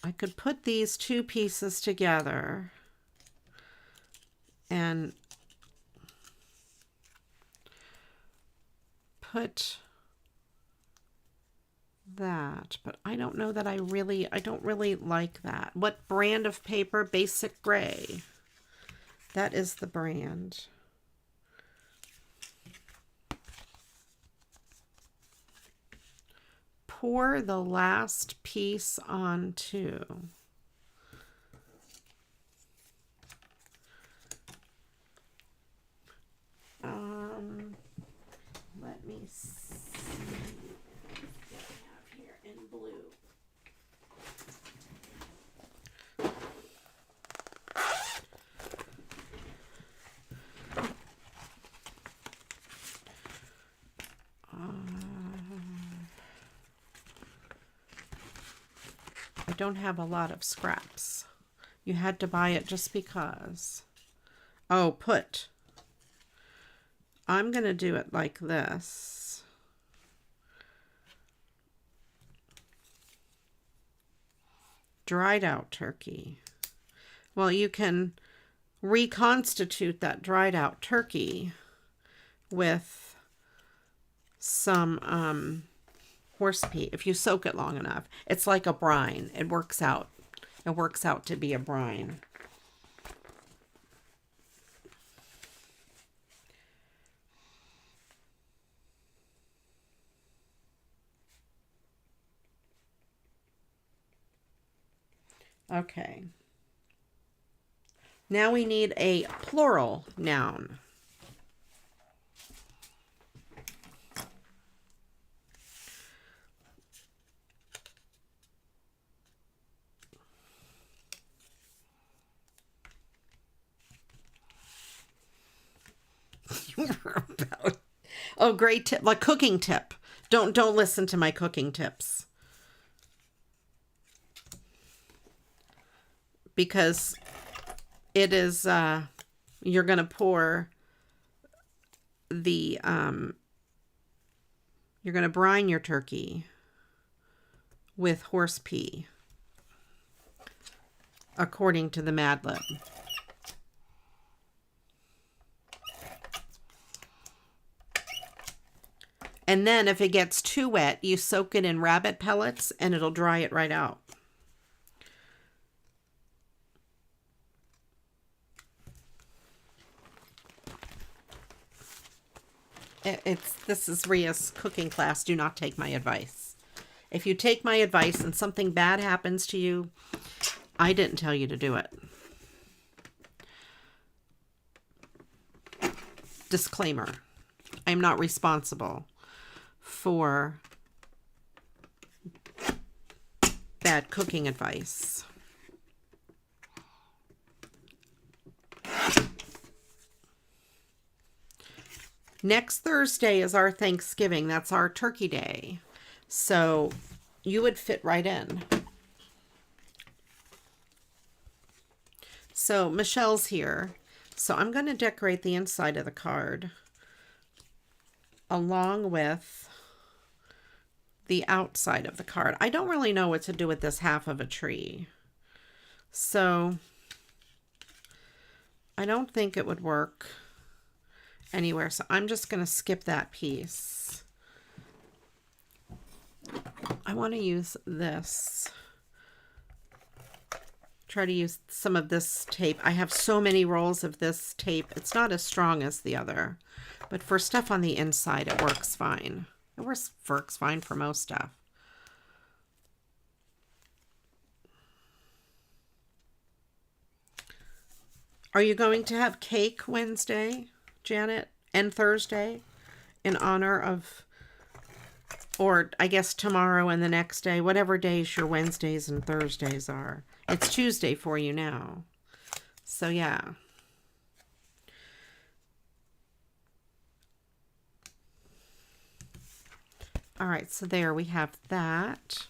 Speaker 2: I could put these two pieces together and put that, but I don't know that I don't really like that. What brand of paper? Basic Gray. That is the brand. Pour the last piece onto. Let me see what I have here in blue. don't have a lot of scraps. You had to buy it just because. Oh, I'm going to do it like this. Dried out turkey. Well, you can reconstitute that dried out turkey with some horse pea if you soak it long enough. It's like a brine. It works out. It works out to be a brine. Okay. Now we need a plural noun. Oh, great tip. Like cooking tip. Don't listen to my cooking tips. Because it is, you're going to pour the, you're going to brine your turkey with horse pea, according to the Mad Lib. And then if it gets too wet, you soak it in rabbit pellets and it'll dry it right out. This is Ria's cooking class. Do not take my advice. If you take my advice and something bad happens to you, I didn't tell you to do it. Disclaimer. I am not responsible for bad cooking advice. Next Thursday is our Thanksgiving. That's our turkey day. So you would fit right in. So Michelle's here. So I'm going to decorate the inside of the card along with the outside of the card. I don't really know what to do with this half of a tree. So I don't think it would work anywhere. So I'm just going to skip that piece. I want to use this. Try to use some of this tape. I have so many rolls of this tape. It's not as strong as the other, but for stuff on the inside, it works fine. It works fine for most stuff. Are you going to have cake Wednesday, Janet, and Thursday in honor of, or I guess tomorrow and the next day, whatever days your Wednesdays and Thursdays are. It's Tuesday for you now. So yeah. All right, so there we have that.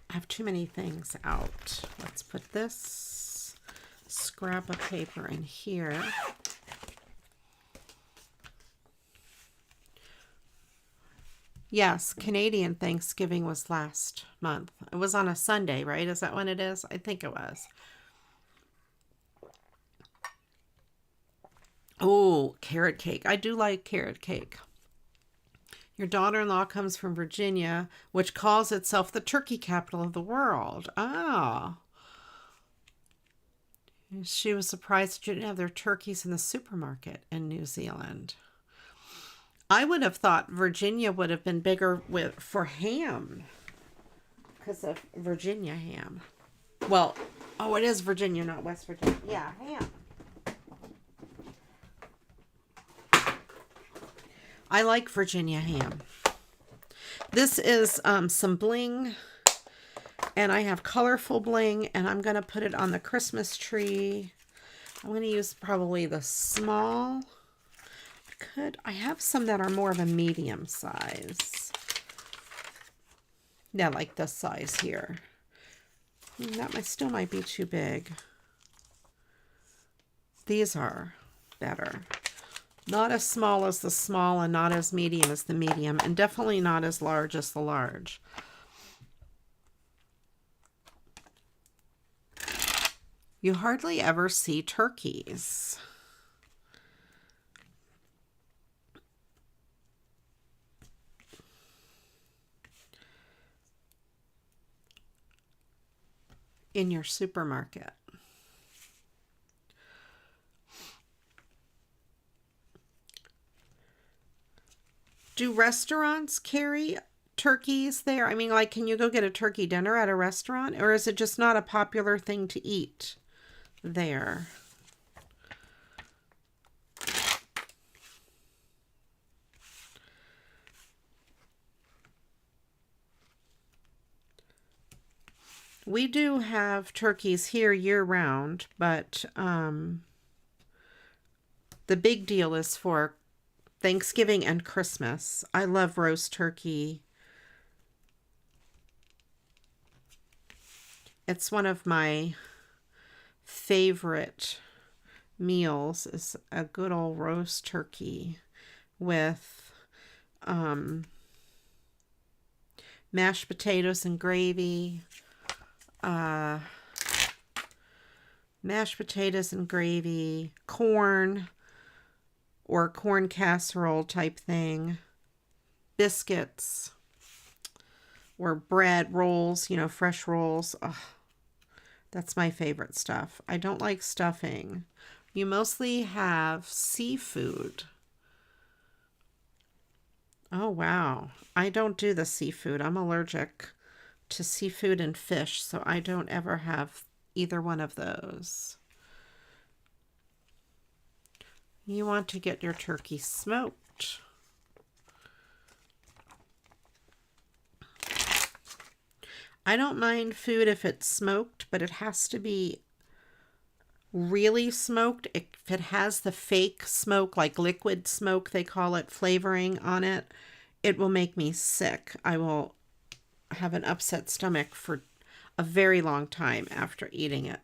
Speaker 2: I have too many things out. Let's put this scrap of paper in here. Yes, Canadian Thanksgiving was last month. It was on a Sunday, right? Is that when it is? I think it was. Oh, carrot cake. I do like carrot cake. Your daughter-in-law comes from Virginia, which calls itself the turkey capital of the world. Ah. She was surprised that you didn't have their turkeys in the supermarket in New Zealand. I would have thought Virginia would have been bigger for ham because of Virginia ham. Well, oh, it is Virginia, not West Virginia. Yeah, ham. I like Virginia ham. This is some bling, and I have colorful bling, and I'm going to put it on the Christmas tree. I'm going to use probably the small. I have some that are more of a medium size. Yeah, like this size here. That still might be too big. These are better. Not as small as the small and not as medium as the medium, and definitely not as large as the large. You hardly ever see turkeys. In your supermarket. Do restaurants carry turkeys there? I mean, like, can you go get a turkey dinner at a restaurant? Or is it just not a popular thing to eat there? We do have turkeys here year-round, but the big deal is for Thanksgiving and Christmas. I love roast turkey. It's one of my favorite meals, is a good old roast turkey with mashed potatoes and gravy. Mashed potatoes and gravy, corn or corn casserole type thing, biscuits or bread rolls, you know, fresh rolls. Ugh, that's my favorite stuff. I don't like stuffing. You mostly have seafood. Oh, wow. I don't do the seafood. I'm allergic to seafood and fish, so I don't ever have either one of those. You want to get your turkey smoked. I don't mind food if it's smoked, but it has to be really smoked. If it has the fake smoke, like liquid smoke, they call it, flavoring on it, it will make me sick. I will have an upset stomach for a very long time after eating it.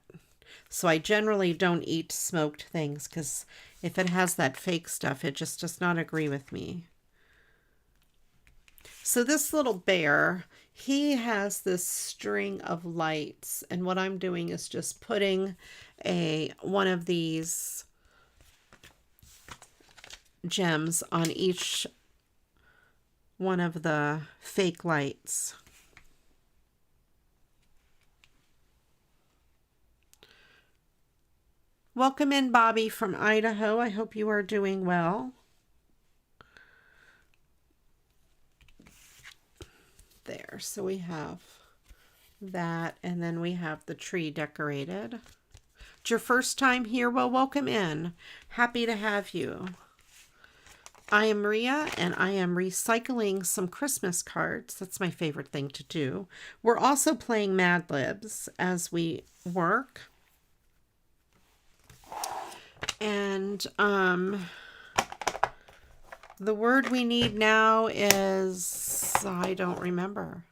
Speaker 2: So I generally don't eat smoked things because if it has that fake stuff, it just does not agree with me. So this little bear, he has this string of lights, and what I'm doing is just putting one of these gems on each one of the fake lights. Welcome in, Bobby from Idaho. I hope you are doing well. There, so we have that, and then we have the tree decorated. It's your first time here? Well, welcome in. Happy to have you. I am Ria, and I am recycling some Christmas cards. That's my favorite thing to do. We're also playing Mad Libs as we work. And the word we need now is, I don't remember.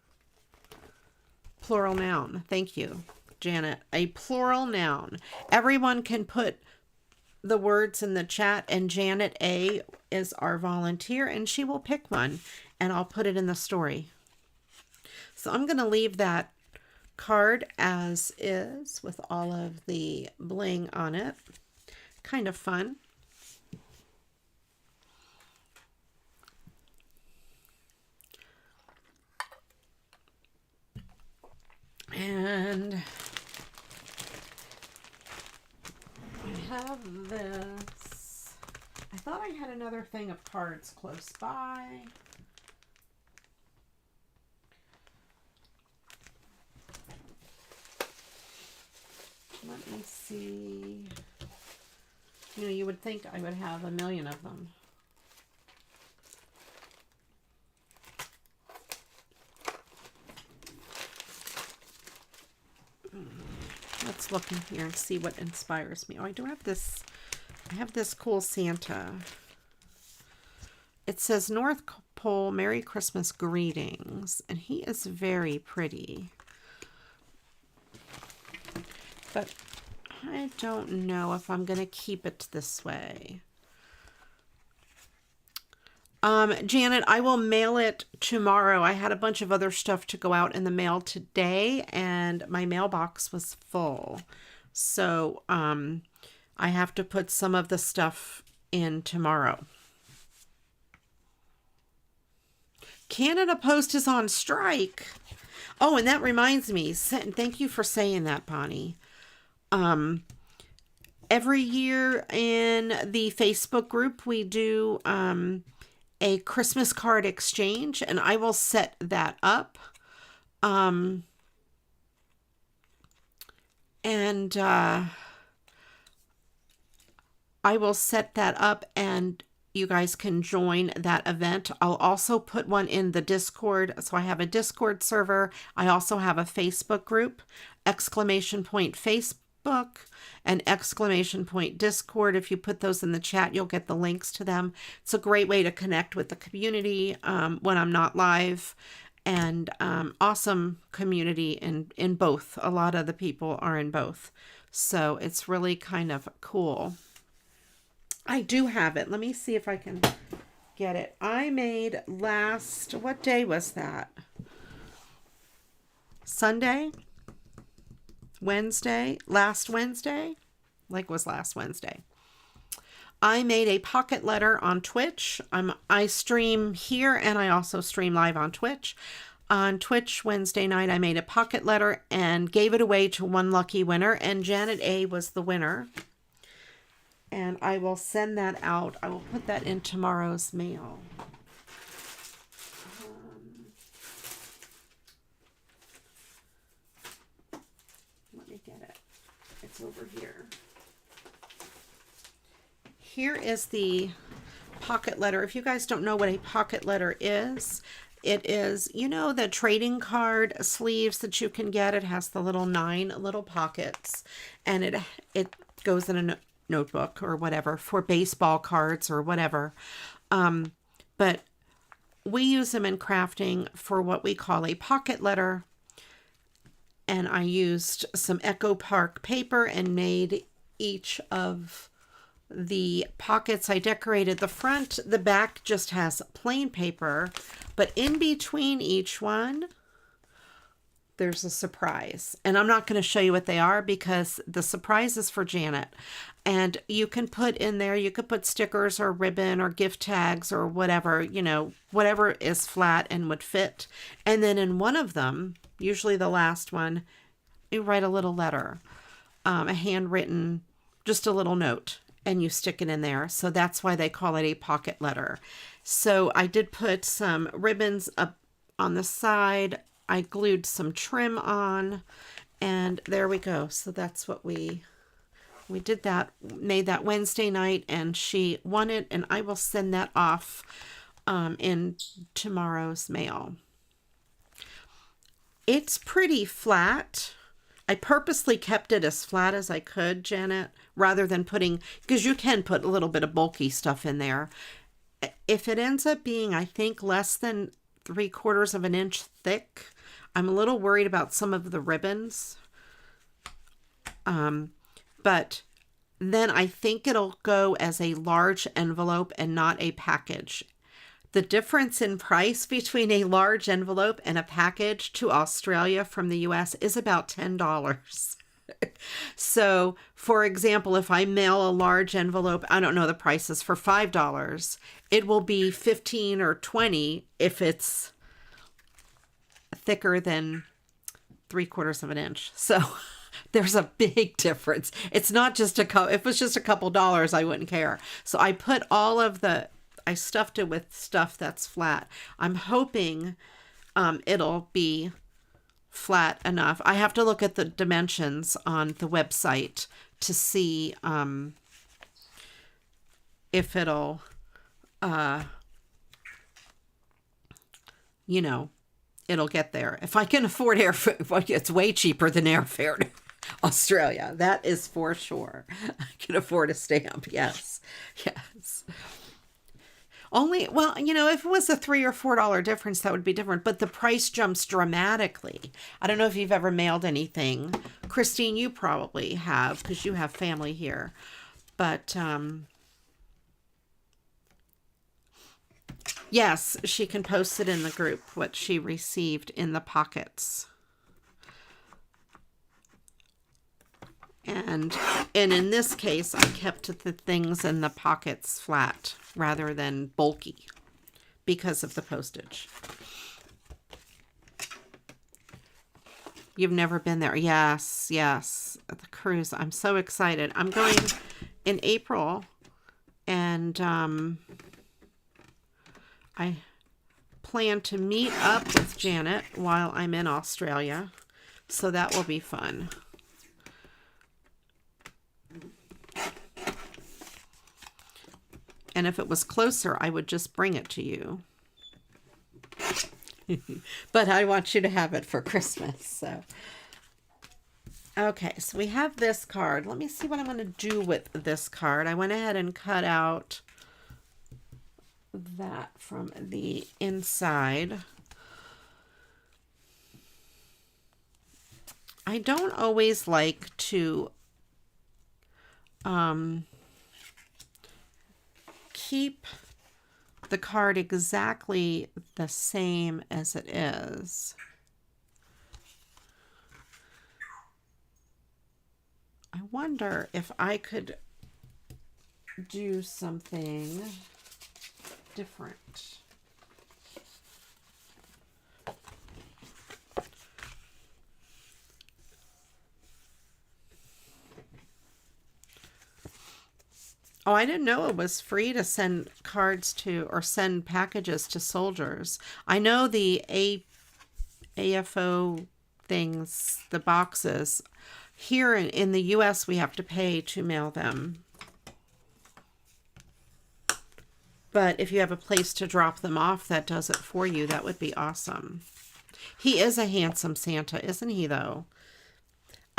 Speaker 2: Plural noun. Thank you, Janet. A plural noun. Everyone can put the words in the chat, and Janet A is our volunteer, and she will pick one, and I'll put it in the story. So I'm going to leave that card as is with all of the bling on it. Kind of fun. And I have this. I thought I had another thing of cards close by. Let me see. You know, you would think I would have a million of them. Let's look in here and see what inspires me. Oh, I do have this. I have this cool Santa. It says North Pole Merry Christmas Greetings, and he is very pretty. But I don't know if I'm going to keep it this way. Janet, I will mail it tomorrow. I had a bunch of other stuff to go out in the mail today, and my mailbox was full. So, I have to put some of the stuff in tomorrow. Canada Post is on strike. Oh, and that reminds me. Thank you for saying that, Bonnie. Every year in the Facebook group, we do a Christmas card exchange, and I will set that up. I will set that up, and you guys can join that event. I'll also put one in the Discord. So I have a Discord server. I also have a Facebook group, !Facebook and !Discord. If you put those in the chat, you'll get the links to them. It's a great way to connect with the community when I'm not live, and awesome community in both. A lot of the people are in both. So it's really kind of cool. I do have it. Let me see if I can get it. I made what day was that? Sunday? Wednesday? Last Wednesday? Like it was last Wednesday. I made a pocket letter on Twitch. I stream here, and I also stream live on Twitch. On Twitch Wednesday night, I made a pocket letter and gave it away to one lucky winner, and Janet A was the winner. And I will send that out. I will put that in tomorrow's mail. Let me get it. It's over here. Here is the pocket letter. If you guys don't know what a pocket letter is, it is, you know, the trading card sleeves that you can get. It has the little 9 little pockets, and it goes in a notebook or whatever for baseball cards or whatever. But we use them in crafting for what we call a pocket letter. And I used some Echo Park paper and made each of the pockets. I decorated the front. The back just has plain paper, but in between each one, there's a surprise. And I'm not going to show you what they are because the surprise is for Janet. And you can put in there, you could put stickers or ribbon or gift tags or whatever, you know, whatever is flat and would fit. And then in one of them, usually the last one, you write a little letter, a handwritten, just a little note, and you stick it in there. So that's why they call it a pocket letter. So I did put some ribbons up on the side. I glued some trim on, and there we go. So that's what we did that, made that Wednesday night, and she won it, and I will send that off in tomorrow's mail. It's pretty flat. I purposely kept it as flat as I could, Janet, rather than because you can put a little bit of bulky stuff in there. If it ends up being, I think, less than 3/4 of an inch thick, I'm a little worried about some of the ribbons. But then I think it'll go as a large envelope and not a package. The difference in price between a large envelope and a package to Australia from the US is about $10. So, for example, if I mail a large envelope, I don't know the prices, for $5, it will be $15 or $20 if it's thicker than 3/4 of an inch. So there's a big difference. It's not just if it was just a couple dollars, I wouldn't care. So I put I stuffed it with stuff that's flat. I'm hoping it'll be flat enough. I have to look at the dimensions on the website to see if it'll, it'll get there. If I can afford airfare, it's way cheaper than airfare Australia. That is for sure. I can afford a stamp. Yes. Yes. Only, well, if it was a $3 or $4 difference, that would be different. But the price jumps dramatically. I don't know if you've ever mailed anything. Christine, you probably have because you have family here. But, yes, she can post it in the group, what she received in the pockets. And in this case, I kept the things in the pockets flat rather than bulky because of the postage. You've never been there. Yes, yes. The cruise. I'm so excited. I'm going in April, and I plan to meet up with Janet while I'm in Australia, so that will be fun. And if it was closer, I would just bring it to you. But I want you to have it for Christmas. So, okay, so we have this card. Let me see what I'm going to do with this card. I went ahead and cut out that from the inside. I don't always like to keep the card exactly the same as it is. I wonder if I could do something different. Oh, I didn't know it was free to send cards to or send packages to soldiers. I know the AFO things, the boxes. Here in the U.S., we have to pay to mail them. But if you have a place to drop them off that does it for you, that would be awesome. He is a handsome Santa, isn't he, though?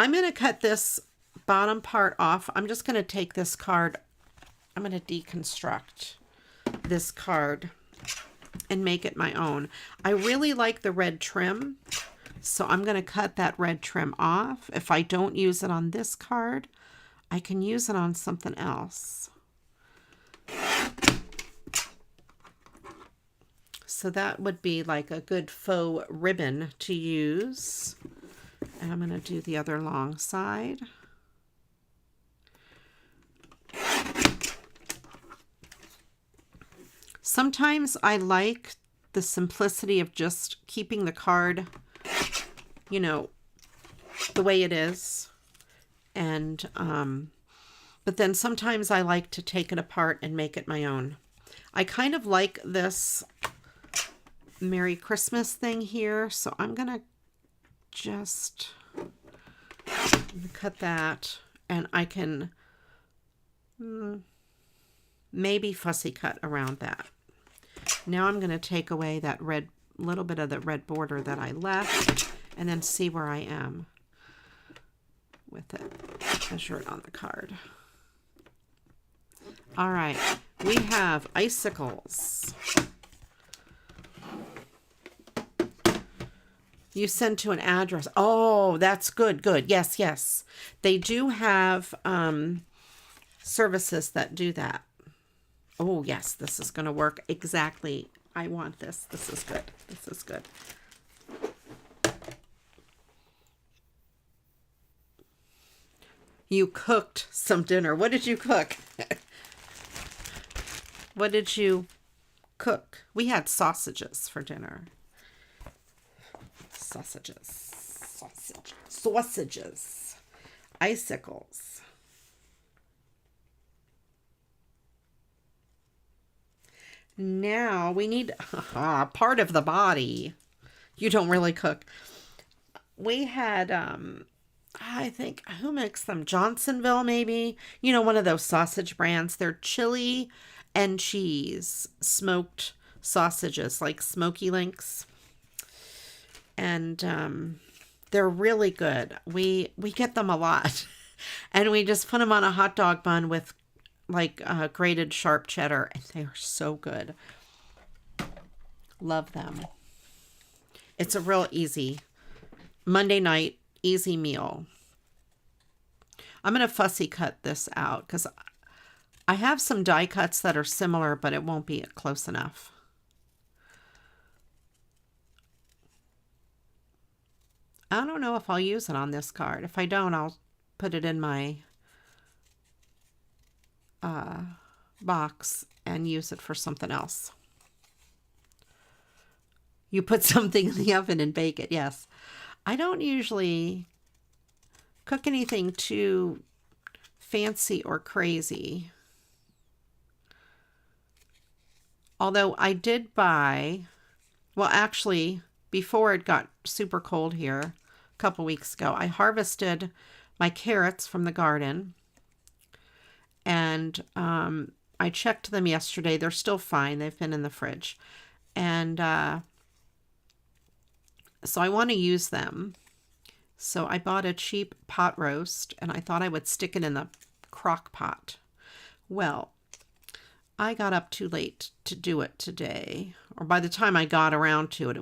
Speaker 2: I'm going to cut this bottom part off. I'm just going to take this card. I'm going to deconstruct this card and make it my own. I really like the red trim, so I'm going to cut that red trim off. If I don't use it on this card, I can use it on something else. So that would be like a good faux ribbon to use. And I'm going to do the other long side. Sometimes I like the simplicity of just keeping the card, the way it is. And, but then sometimes I like to take it apart and make it my own. I kind of like this Merry Christmas thing here. So I'm going to just cut that, and I can maybe fussy cut around that. Now I'm going to take away that red, little bit of the red border that I left, and then see where I am with it. Measure it on the card. All right, we have icicles. You send to an address. Oh, that's good. Good. Yes, yes. They do have services that do that. Oh, yes. This is going to work exactly. I want this. This is good. This is good. You cooked some dinner. What did you cook? What did you cook? We had sausages for dinner. Sausages, icicles. Now we need part of the body. You don't really cook. We had, I think, who makes them? Johnsonville, maybe? One of those sausage brands. They're chili and cheese smoked sausages, like Smoky Links. And They're really good. We get them a lot. And we just put them on a hot dog bun with like grated sharp cheddar. And they are so good. Love them. It's a real easy Monday night, easy meal. I'm going to fussy cut this out because I have some die cuts that are similar, but it won't be close enough. I don't know if I'll use it on this card. If I don't, I'll put it in my box and use it for something else. You put something in the oven and bake it, yes. I don't usually cook anything too fancy or crazy. Although I did buy, well, actually, before it got super cold here a couple weeks ago, I harvested my carrots from the garden. And I checked them yesterday. They're still fine. They've been in the fridge. And so I want to use them. So I bought a cheap pot roast, and I thought I would stick it in the crock pot. Well, I got up too late to do it today. Or by the time I got around to it,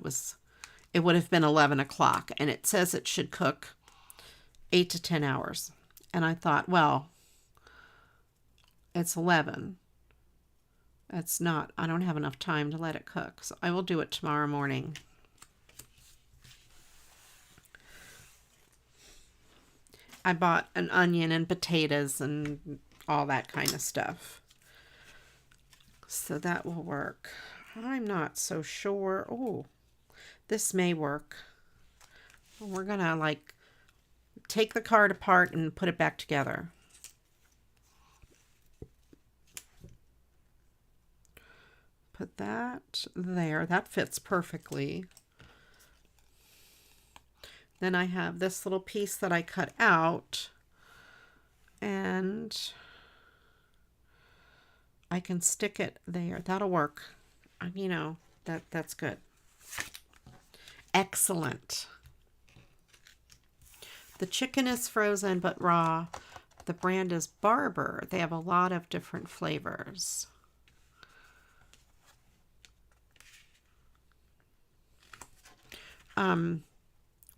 Speaker 2: it would have been 11 o'clock. And it says it should cook 8 to 10 hours. And I thought, well, it's 11. It's not. I don't have enough time to let it cook. So I will do it tomorrow morning. I bought an onion and potatoes and all that kind of stuff. So that will work. I'm not so sure. Oh, this may work. We're going to like take the card apart and put it back together. Put that there. That fits perfectly. Then I have this little piece that I cut out, and I can stick it there. That'll work. You know, that's good. Excellent. The chicken is frozen but raw. The brand is Barber. They have a lot of different flavors.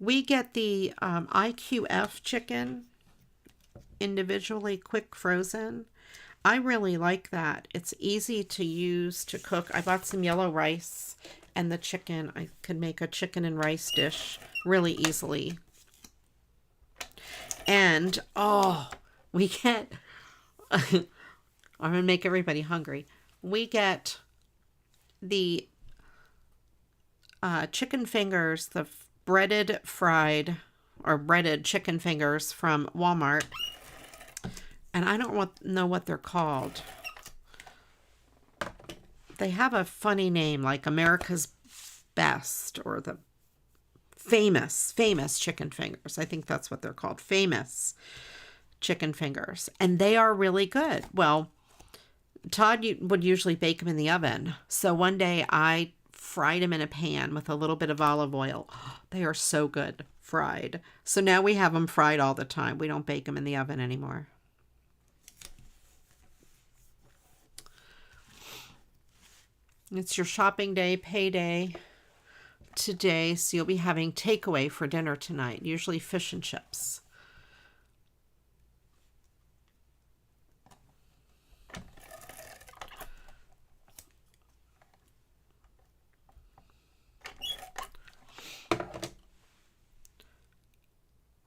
Speaker 2: We get the IQF chicken individually quick frozen. I really like that. It's easy to use to cook. I bought some yellow rice and the chicken. I could make a chicken and rice dish really easily. And, oh, we get, I'm going to make everybody hungry. We get the chicken fingers, the breaded fried or breaded chicken fingers from Walmart. And I don't know what they're called. They have a funny name like America's Best or the famous chicken fingers. I think that's what they're called. Famous chicken fingers. And they are really good. Well, Todd would usually bake them in the oven. So one day I fried them in a pan with a little bit of olive oil. They are so good fried. So now we have them fried all the time. We don't bake them in the oven anymore. It's your shopping day, payday today. So you'll be having takeaway for dinner tonight, usually fish and chips.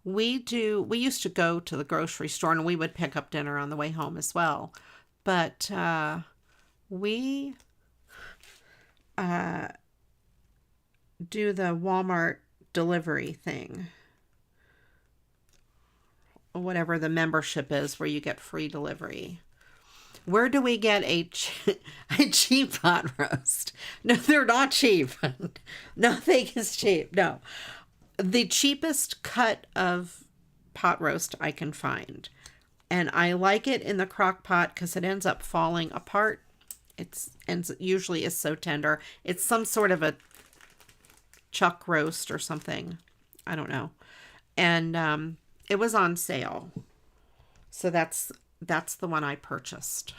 Speaker 2: We used to go to the grocery store and we would pick up dinner on the way home as well. But we do the Walmart delivery thing. Whatever the membership is where you get free delivery. Where do we get a cheap pot roast? No, they're not cheap. Nothing is cheap. No. The cheapest cut of pot roast I can find. And I like it in the crock pot because it ends up falling apart. It usually is so tender. It's some sort of a chuck roast or something. I don't know. And it was on sale. So that's the one I purchased.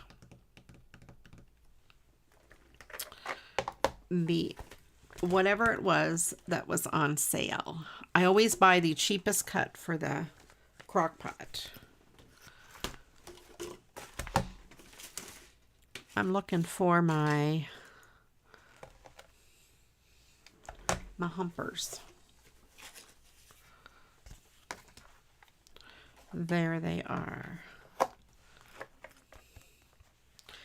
Speaker 2: Whatever it was that was on sale. I always buy the cheapest cut for the crock pot. I'm looking for my humpers. There they are.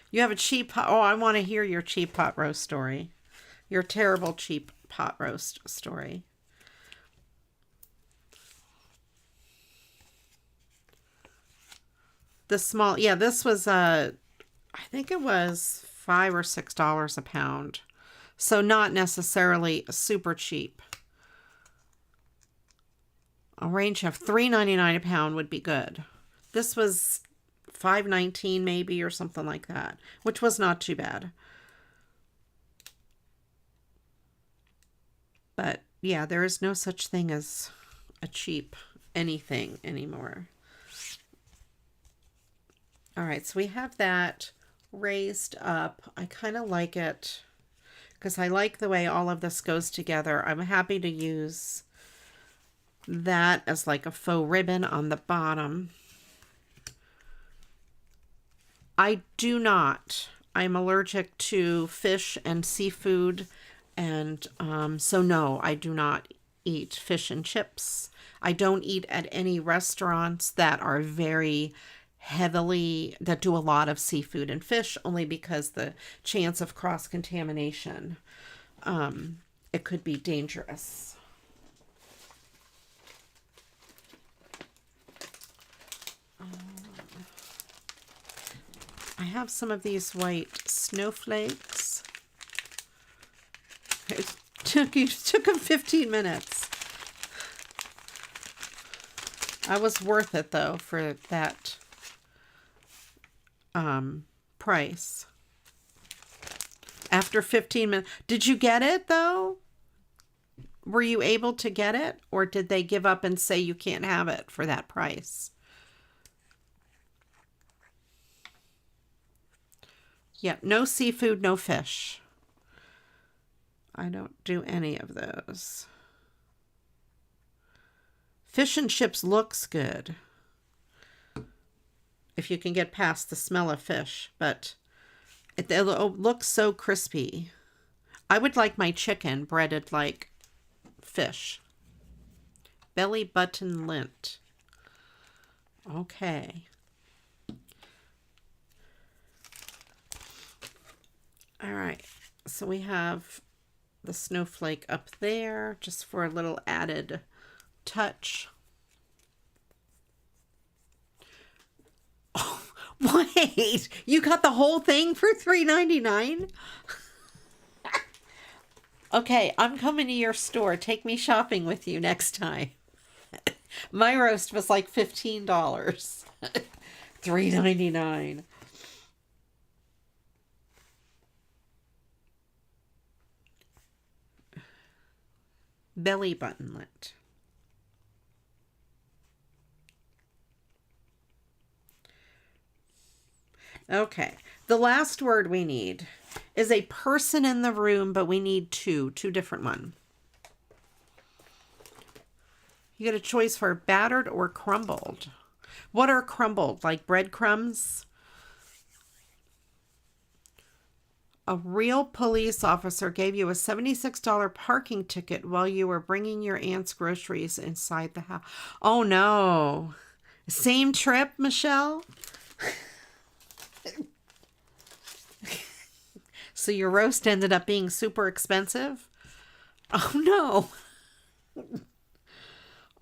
Speaker 2: You have a cheap pot. Oh, I want to hear your cheap pot roast story. Your terrible cheap pot roast story. The small, yeah, this was I think it was $5 or $6 a pound. So not necessarily super cheap. A range of $3.99 a pound would be good. This was $5.19 maybe, or something like that, which was not too bad. But yeah, there is no such thing as a cheap anything anymore. All right, so we have that raised up. I kind of like it because I like the way all of this goes together. I'm happy to use that as like a faux ribbon on the bottom. I'm allergic to fish and seafood, and so no, I do not eat fish and chips. I don't eat at any restaurants that are that do a lot of seafood and fish, only because the chance of cross-contamination, it could be dangerous. I have some of these white snowflakes. It took them 15 minutes. I was worth it though for that price. After 15 minutes. Did you get it though? Were you able to get it, or did they give up and say you can't have it for that price? Yeah, no seafood, no fish. I don't do any of those. Fish and chips looks good if you can get past the smell of fish, but it looks so crispy. I would like my chicken breaded like fish. Belly button lint. Okay. All right, so we have the snowflake up there just for a little added touch. Oh, wait, you got the whole thing for $3.99? Okay, I'm coming to your store. Take me shopping with you next time. My roast was like $15. $3.99. Belly button lint. Okay, the last word we need is a person in the room, but we need two different ones. You get a choice for battered or crumbled. What are crumbled? Like breadcrumbs? A real police officer gave you a $76 parking ticket while you were bringing your aunt's groceries inside the house. Oh no. Same trip, Michelle? So your roast ended up being super expensive? Oh no.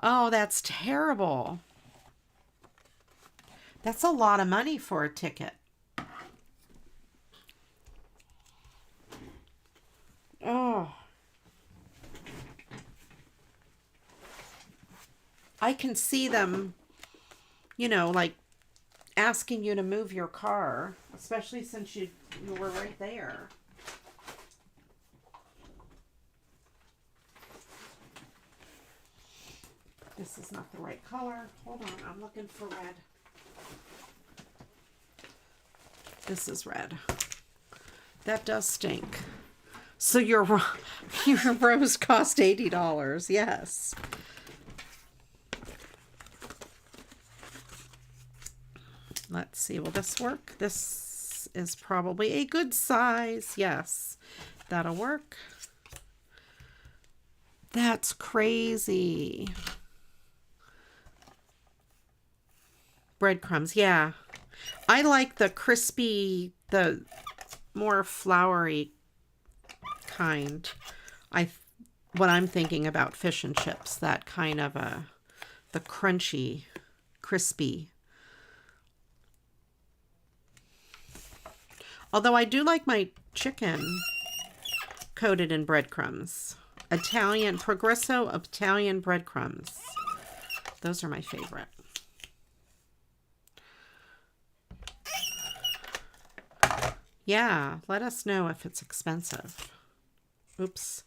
Speaker 2: Oh, that's terrible. That's a lot of money for a ticket. Oh. I can see them, like asking you to move your car, especially since you were right there. This is not the right color. Hold on, I'm looking for red. This is red. That does stink. So your rose cost $80. Yes. Let's see. Will this work? This is probably a good size. Yes, that'll work. That's crazy. Breadcrumbs. Yeah. I like the crispy, the more floury kind. What I'm thinking about fish and chips, that kind of the crunchy, crispy. Although I do like my chicken coated in breadcrumbs. Progresso Italian breadcrumbs. Those are my favorite. Yeah, let us know if it's expensive. Oops.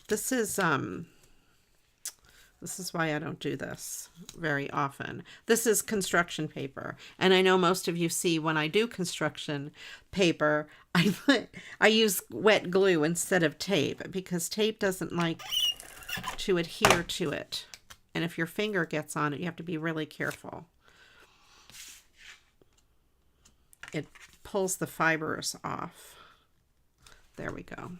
Speaker 2: This is why I don't do this very often. This is construction paper. And I know most of you see when I do construction paper, I use wet glue instead of tape because tape doesn't like to adhere to it. And if your finger gets on it, you have to be really careful. It pulls the fibers off. There we go.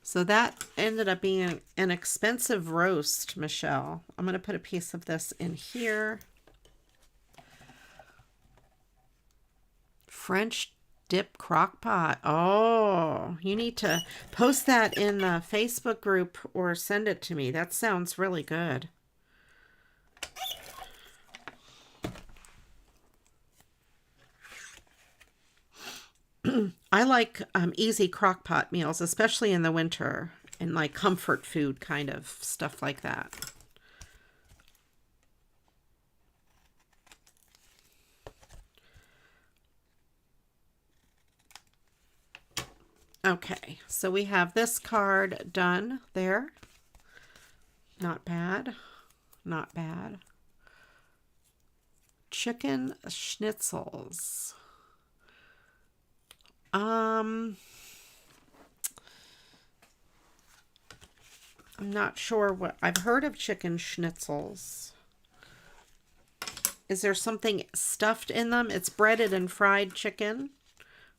Speaker 2: So that ended up being an expensive roast, Michelle. I'm going to put a piece of this in here. French dip crock pot. Oh, you need to post that in the Facebook group or send it to me. That sounds really good. I like easy crock pot meals, especially in the winter, and like comfort food kind of stuff like that. Okay, so we have this card done there. Not bad. Not bad. Chicken schnitzels. I'm not sure what I've heard of chicken schnitzels. Is there something stuffed in them? It's breaded and fried chicken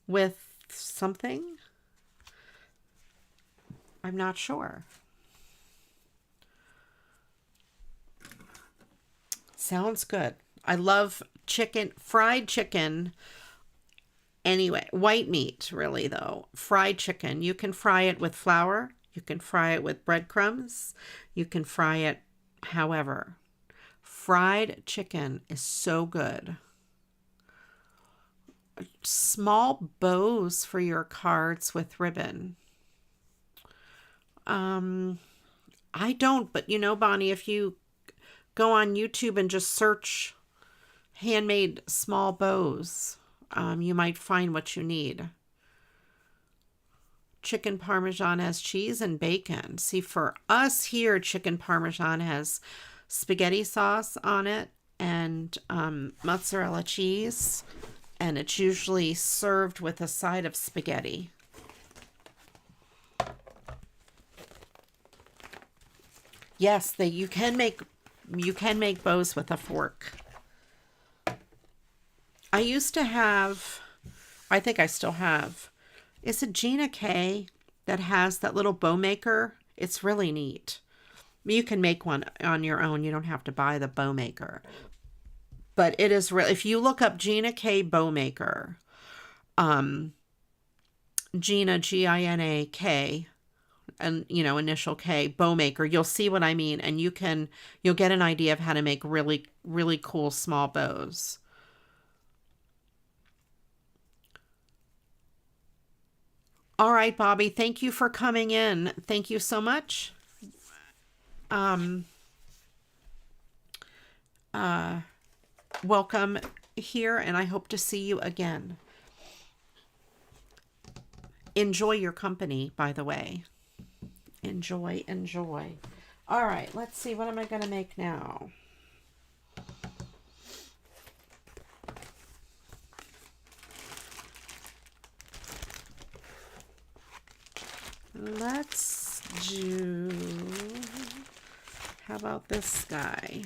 Speaker 2: with something. I'm not sure. Sounds good. I love chicken, fried chicken. Anyway, white meat, really, though. Fried chicken. You can fry it with flour. You can fry it with breadcrumbs. You can fry it however. Fried chicken is so good. Small bows for your cards with ribbon. I don't, but you know, Bonnie, if you go on YouTube and just search handmade small bows, you might find what you need. Chicken Parmesan has cheese and bacon. See, for us here, chicken Parmesan has spaghetti sauce on it and mozzarella cheese, and it's usually served with a side of spaghetti. Yes, you can make bows with a fork. I used to have, I think I still have, is it Gina K that has that little bow maker? It's really neat. You can make one on your own. You don't have to buy the bow maker. But it is really, if you look up Gina K bow maker, Gina, G-I-N-A-K, and initial K, bow maker, you'll see what I mean, and you'll get an idea of how to make really, really cool small bows. All right, Bobby, thank you for coming in. Thank you so much. Welcome here, and I hope to see you again. enjoy your company, by the way. Enjoy, enjoy. All right, let's see. What am I going to make now? Let's do, how about this guy?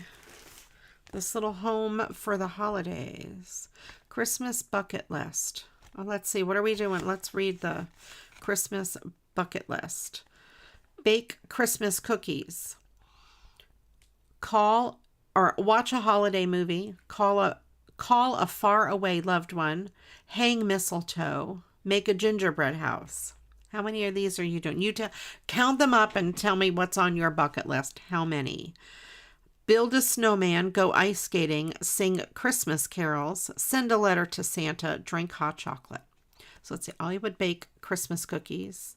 Speaker 2: This little home for the holidays. Christmas bucket list. Well, let's see, what are we doing? Let's read the Christmas bucket list. Bake Christmas cookies. Call or watch a holiday movie. Call a far away loved one. Hang mistletoe. Make a gingerbread house. How many of these are you doing? You count them up and tell me what's on your bucket list. How many? Build a snowman, go ice skating, sing Christmas carols, send a letter to Santa, drink hot chocolate. So let's see. I would bake Christmas cookies.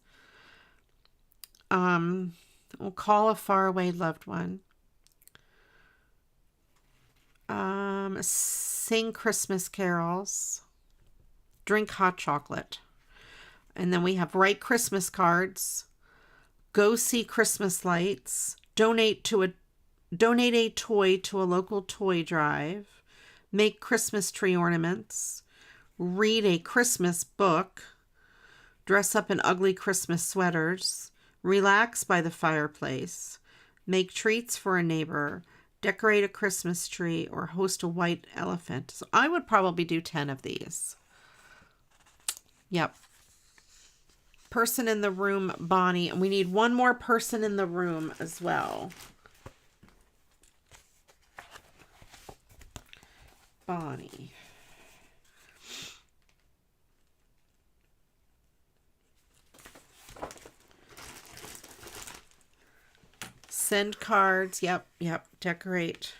Speaker 2: We'll call a faraway loved one. Sing Christmas carols. Drink hot chocolate. And then we have write Christmas cards, go see Christmas lights, donate a toy to a local toy drive, make Christmas tree ornaments, read a Christmas book, dress up in ugly Christmas sweaters, relax by the fireplace, make treats for a neighbor, decorate a Christmas tree, or host a white elephant. So I would probably do 10 of these. Yep. Person in the room, Bonnie. And we need one more person in the room as well. Bonnie. Send cards. Yep. Decorate.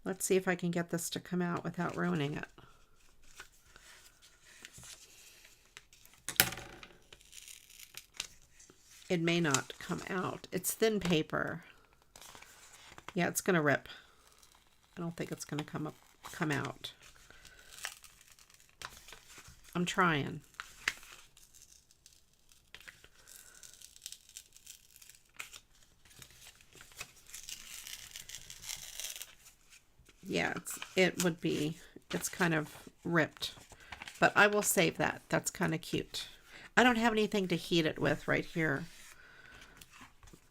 Speaker 2: Let's see if I can get this to come out without ruining it. It may not come out. It's thin paper. Yeah, it's going to rip. I don't think it's going to come out. I'm trying. Yeah, it's kind of ripped. But I will save that. That's kind of cute. I don't have anything to heat it with right here.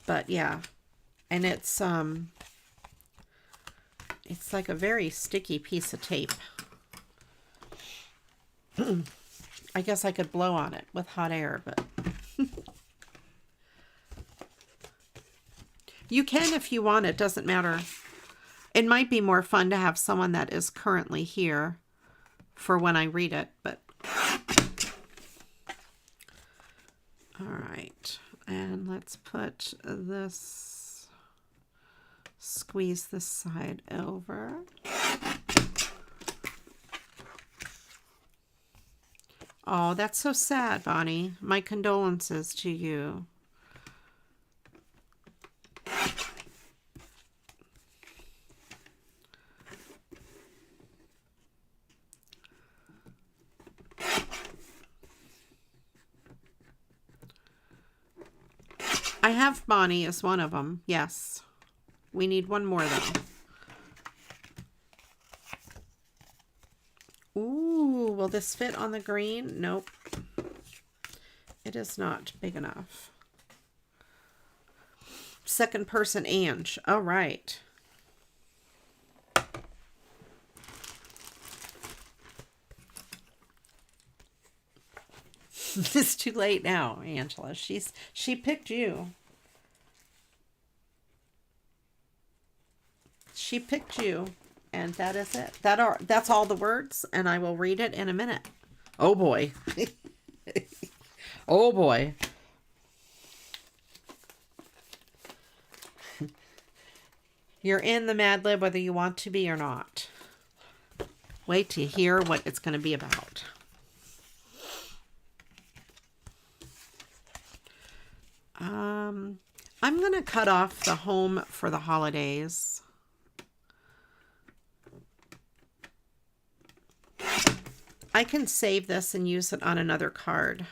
Speaker 2: But yeah, and it's like a very sticky piece of tape. I guess I could blow on it with hot air, but you can if you want. It doesn't matter. It might be more fun to have someone that is currently here for when I read it, but all right. And let's put this, squeeze this side over. Oh, that's so sad, Bonnie. My condolences to you. I have Bonnie as one of them. Yes. We need one more, though. Ooh, will this fit on the green? Nope. It is not big enough. Second person, Ange. All right. It's too late now, Angela. She picked you. She picked you, and that is it. That's all the words, and I will read it in a minute. Oh boy. Oh boy. You're in the Mad Lib whether you want to be or not. Wait to hear what it's going to be about. I'm going to cut off the home for the holidays. I can save this and use it on another card.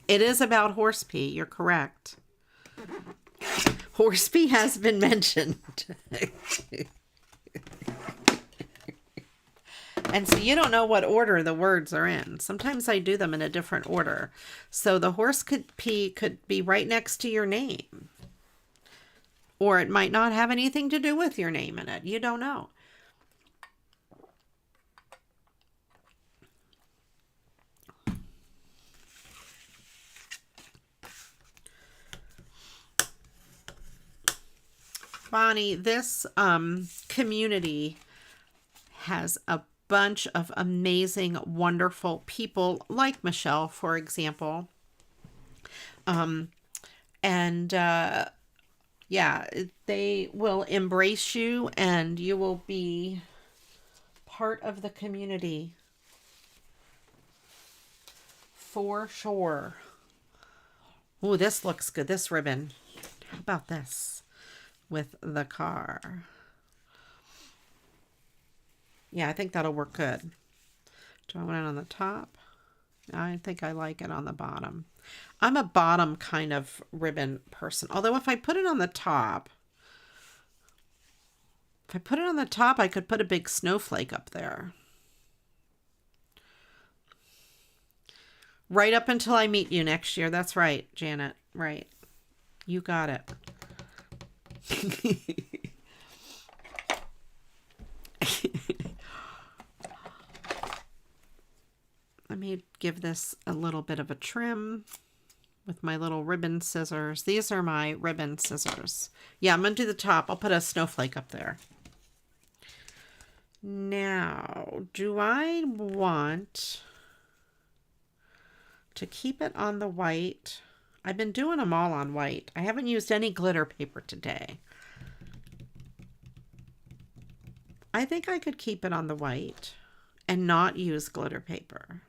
Speaker 2: It is about horse pea. You're correct. Horse pea has been mentioned. And so you don't know what order the words are in. Sometimes I do them in a different order. So the horse pea could be right next to your name. Or it might not have anything to do with your name in it. You don't know. Bonnie, this community has a bunch of amazing, wonderful people like Michelle, for example. Yeah, they will embrace you and you will be part of the community for sure. Oh, this looks good. This ribbon. How about this with the car? Yeah, I think that'll work good. Do I want it on the top? I think I like it on the bottom. I'm a bottom kind of ribbon person. Although if I put it on the top, I could put a big snowflake up there. Right up until I meet you next year. That's right, Janet. Right. You got it. Let me give this a little bit of a trim with my little ribbon scissors. These are my ribbon scissors. Yeah, I'm going to do the top. I'll put a snowflake up there. Now, do I want to keep it on the white? I've been doing them all on white. I haven't used any glitter paper today. I think I could keep it on the white and not use glitter paper.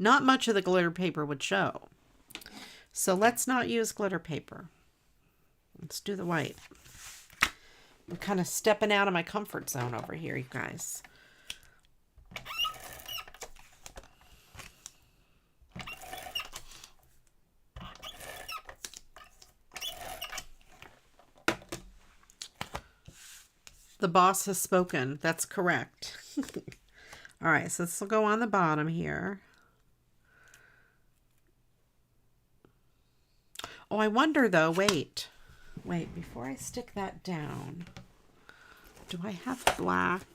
Speaker 2: Not much of the glitter paper would show. So let's not use glitter paper. Let's do the white. I'm kind of stepping out of my comfort zone over here, you guys. The boss has spoken. That's correct. All right, so this will go on the bottom here. Oh, I wonder though, wait, before I stick that down, do I have black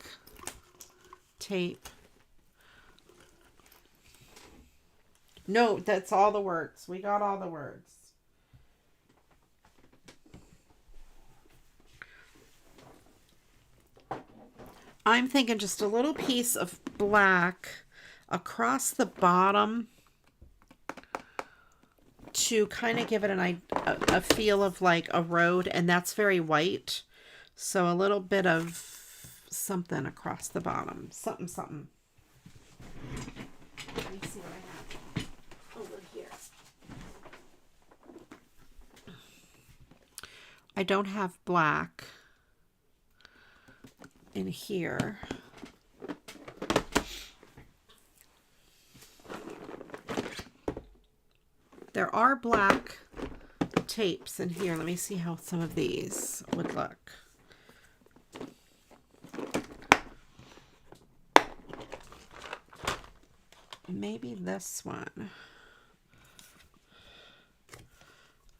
Speaker 2: tape? No, that's all the words. We got all the words. I'm thinking just a little piece of black across the bottom to kind of give it a feel of like a road, and that's very white. So a little bit of something across the bottom. Something. Let me see what I have over here. I don't have black in here. There are black tapes in here. Let me see how some of these would look. Maybe this one.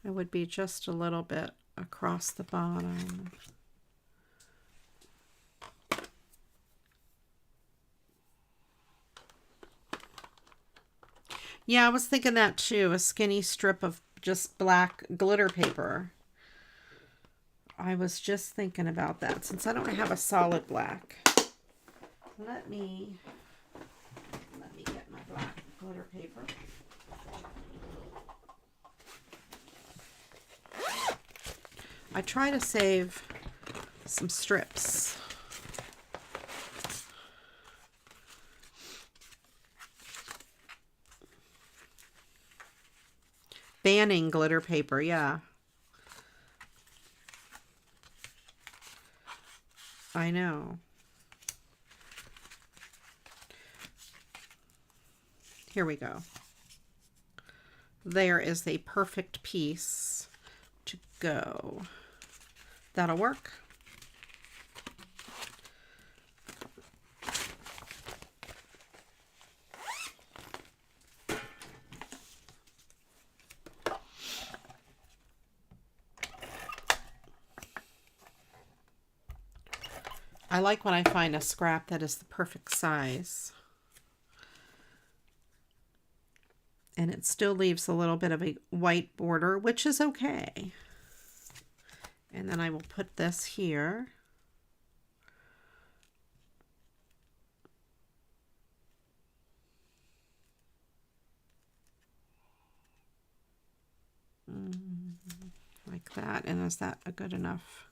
Speaker 2: It would be just a little bit across the bottom. Yeah, I was thinking that too. A skinny strip of just black glitter paper. I was just thinking about that since I don't have a solid black. Let me get my black glitter paper. I try to save some strips. Banning glitter paper, yeah. I know. Here we go. There is a perfect piece to go. That'll work. I like when I find a scrap that is the perfect size. And it still leaves a little bit of a white border, which is okay. And then I will put this here. Like that. And is that a good enough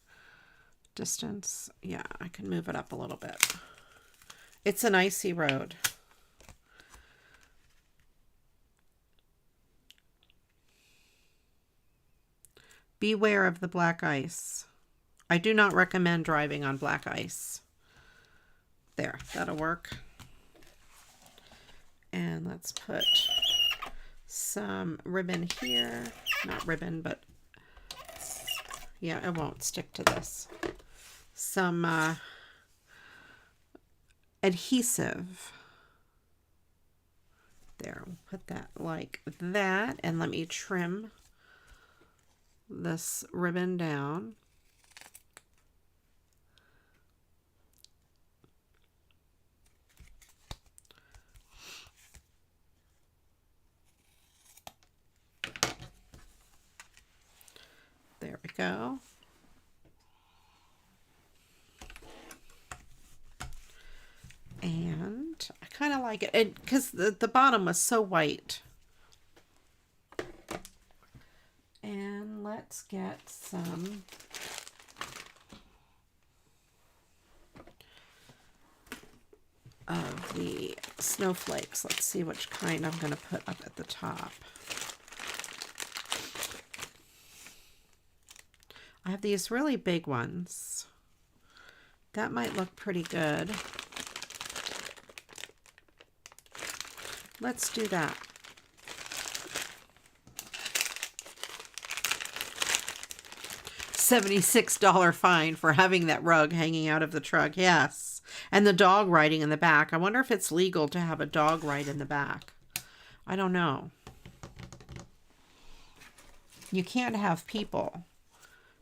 Speaker 2: distance? Yeah, I can move it up a little bit. It's an icy road. Beware of the black ice. I do not recommend driving on black ice. There, that'll work. And let's put some ribbon here. Not ribbon, but yeah, it won't stick to this. Some adhesive. There, we'll put that like that. And let me trim this ribbon down. There we go. And I kind of like it because the bottom was so white. And let's get some of the snowflakes. Let's see which kind I'm going to put up at the top. I have these really big ones. That might look pretty good. Let's do that. $76 fine for having that rug hanging out of the truck. Yes. And the dog riding in the back. I wonder if it's legal to have a dog ride in the back. I don't know. You can't have people.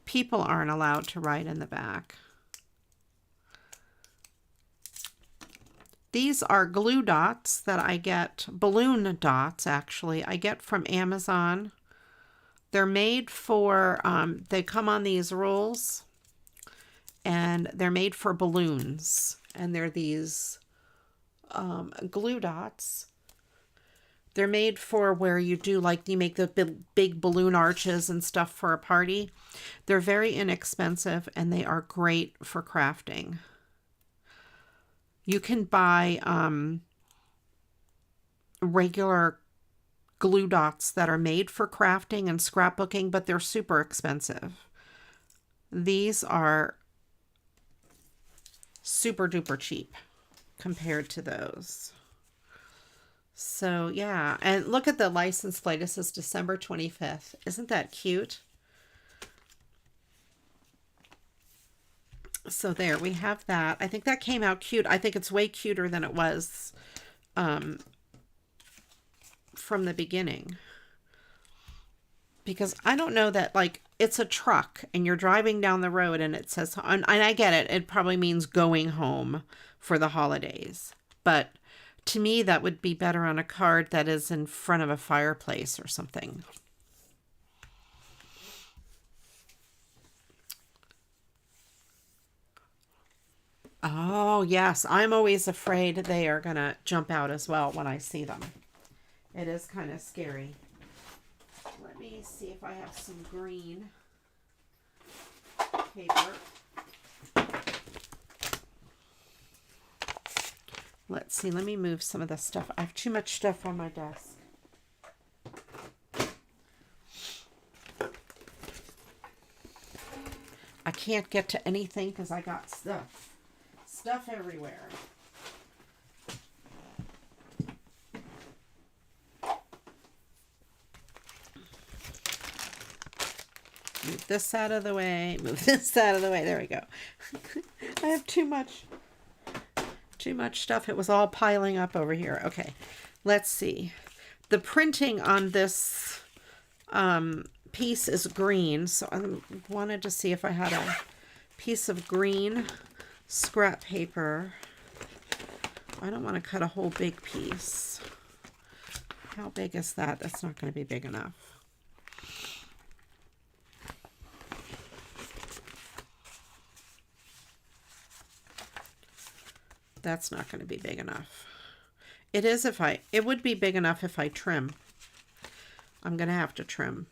Speaker 2: People aren't allowed to ride in the back. These are glue dots that I get, balloon dots actually, I get from Amazon. They're made for, they come on these rolls, and they're made for balloons. And they're these glue dots. They're made for where you do, like, you make the big balloon arches and stuff for a party. They're very inexpensive, and they are great for crafting. You can buy regular glue dots that are made for crafting and scrapbooking, but they're super expensive. These are super duper cheap compared to those. So yeah, and look at the license plate. It says December 25th. Isn't that cute? So there, we have that. I think that came out cute. I think it's way cuter than it was from the beginning. Because I don't know that, like, it's a truck and you're driving down the road and it says, and I get it, it probably means going home for the holidays. But to me, that would be better on a card that is in front of a fireplace or something. Oh, yes. I'm always afraid they are going to jump out as well when I see them. It is kind of scary. Let me see if I have some green paper. Let's see. Let me move some of the stuff. I have too much stuff on my desk. can't get to anything because I got stuff. Stuff everywhere. Move this out of the way. Move this out of the way. There we go. I have too much stuff. It was all piling up over here. Okay, let's see. The printing on this piece is green, so I wanted to see if I had a piece of green scrap paper. I don't want to cut a whole big piece. How big is that? That's not going to be big enough. That's not going to be big enough. It is it would be big enough if I trim. I'm going to have to trim.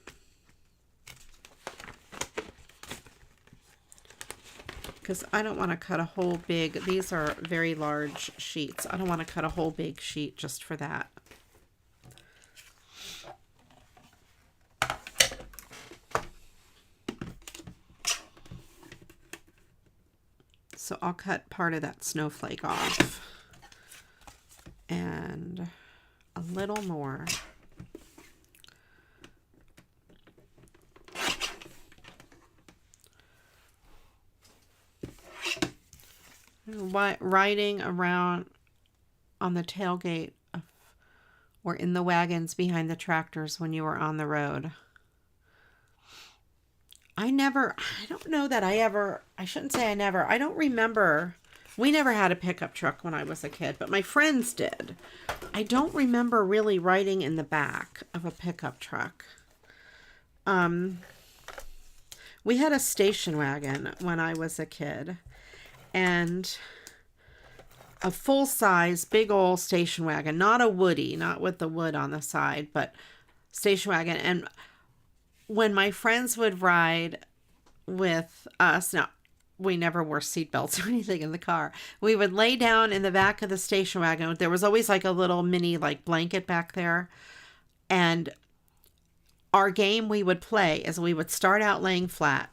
Speaker 2: Because I don't want to cut a whole big, these are very large sheets. I don't want to cut a whole big sheet just for that. So I'll cut part of that snowflake off. And a little more. Riding around on the tailgate or in the wagons behind the tractors when you were on the road. I don't know that I shouldn't say I never. I don't remember. We never had a pickup truck when I was a kid, but my friends did. I don't remember really riding in the back of a pickup truck. We had a station wagon when I was a kid, and a full-size, big old station wagon, not a woody, not with the wood on the side, but station wagon. And when my friends would ride with us, now, we never wore seatbelts or anything in the car. We would lay down in the back of the station wagon. There was always like a little mini like blanket back there. And our game we would play is we would start out laying flat.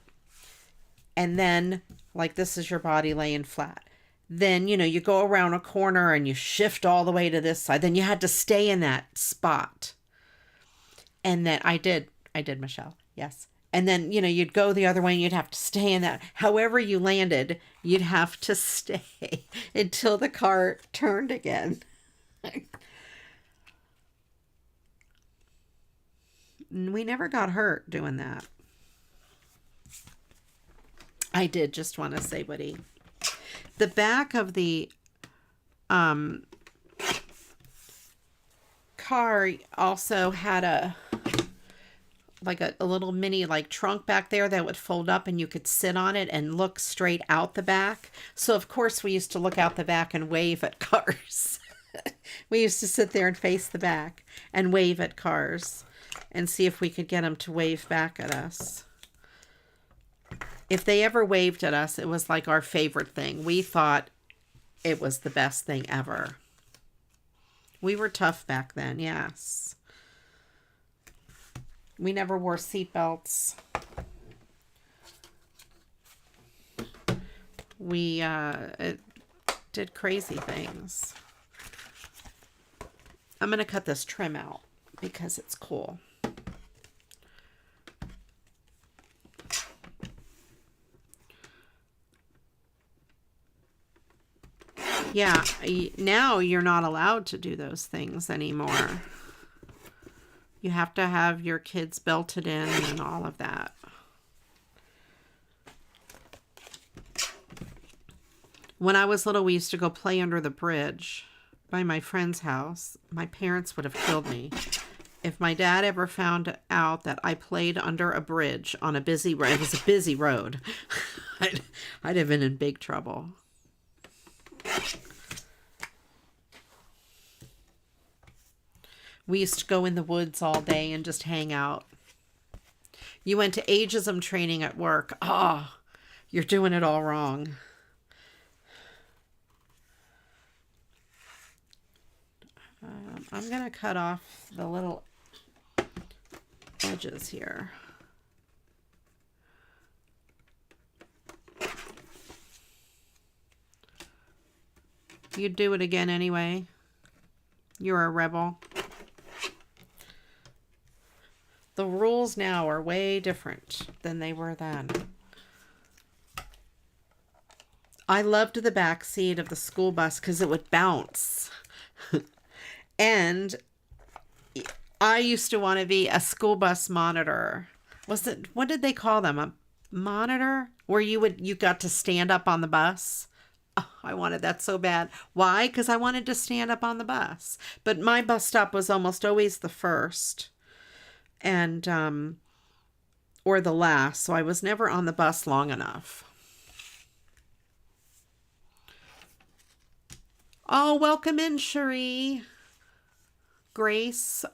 Speaker 2: And then, like, this is your body laying flat. Then, you know, you go around a corner and you shift all the way to this side. Then you had to stay in that spot. And then I did, Michelle. Yes. And then, you know, you'd go the other way and you'd have to stay in that. However you landed, you'd have to stay until the car turned again. We never got hurt doing that. I did just want to say, Woody. The back of the car also had a little mini like trunk back there that would fold up and you could sit on it and look straight out the back. So of course we used to look out the back and wave at cars. We used to sit there and face the back and wave at cars and see if we could get them to wave back at us. If they ever waved at us, it was like our favorite thing. We thought it was the best thing ever. We were tough back then, yes. We never wore seatbelts. We did crazy things. I'm going to cut this trim out because it's cool. Yeah, now you're not allowed to do those things anymore. You have to have your kids belted in and all of that. When I was little, we used to go play under the bridge by my friend's house. My parents would have killed me. If my dad ever found out that I played under a bridge on a busy road, it was a busy road, I'd have been in big trouble. We used to go in the woods all day and just hang out. You went to ageism training at work. Oh, you're doing it all wrong. I'm going to cut off the little edges here. You'd do it again anyway. You're a rebel. The rules now are way different than they were then. I loved the back seat of the school bus because it would bounce. And I used to want to be a school bus monitor. What did they call them? A monitor? Where you got to stand up on the bus? Oh, I wanted that so bad. Why? Because I wanted to stand up on the bus. But my bus stop was almost always the first. And, or the last. So I was never on the bus long enough. Oh, welcome in, Cherie. Grace,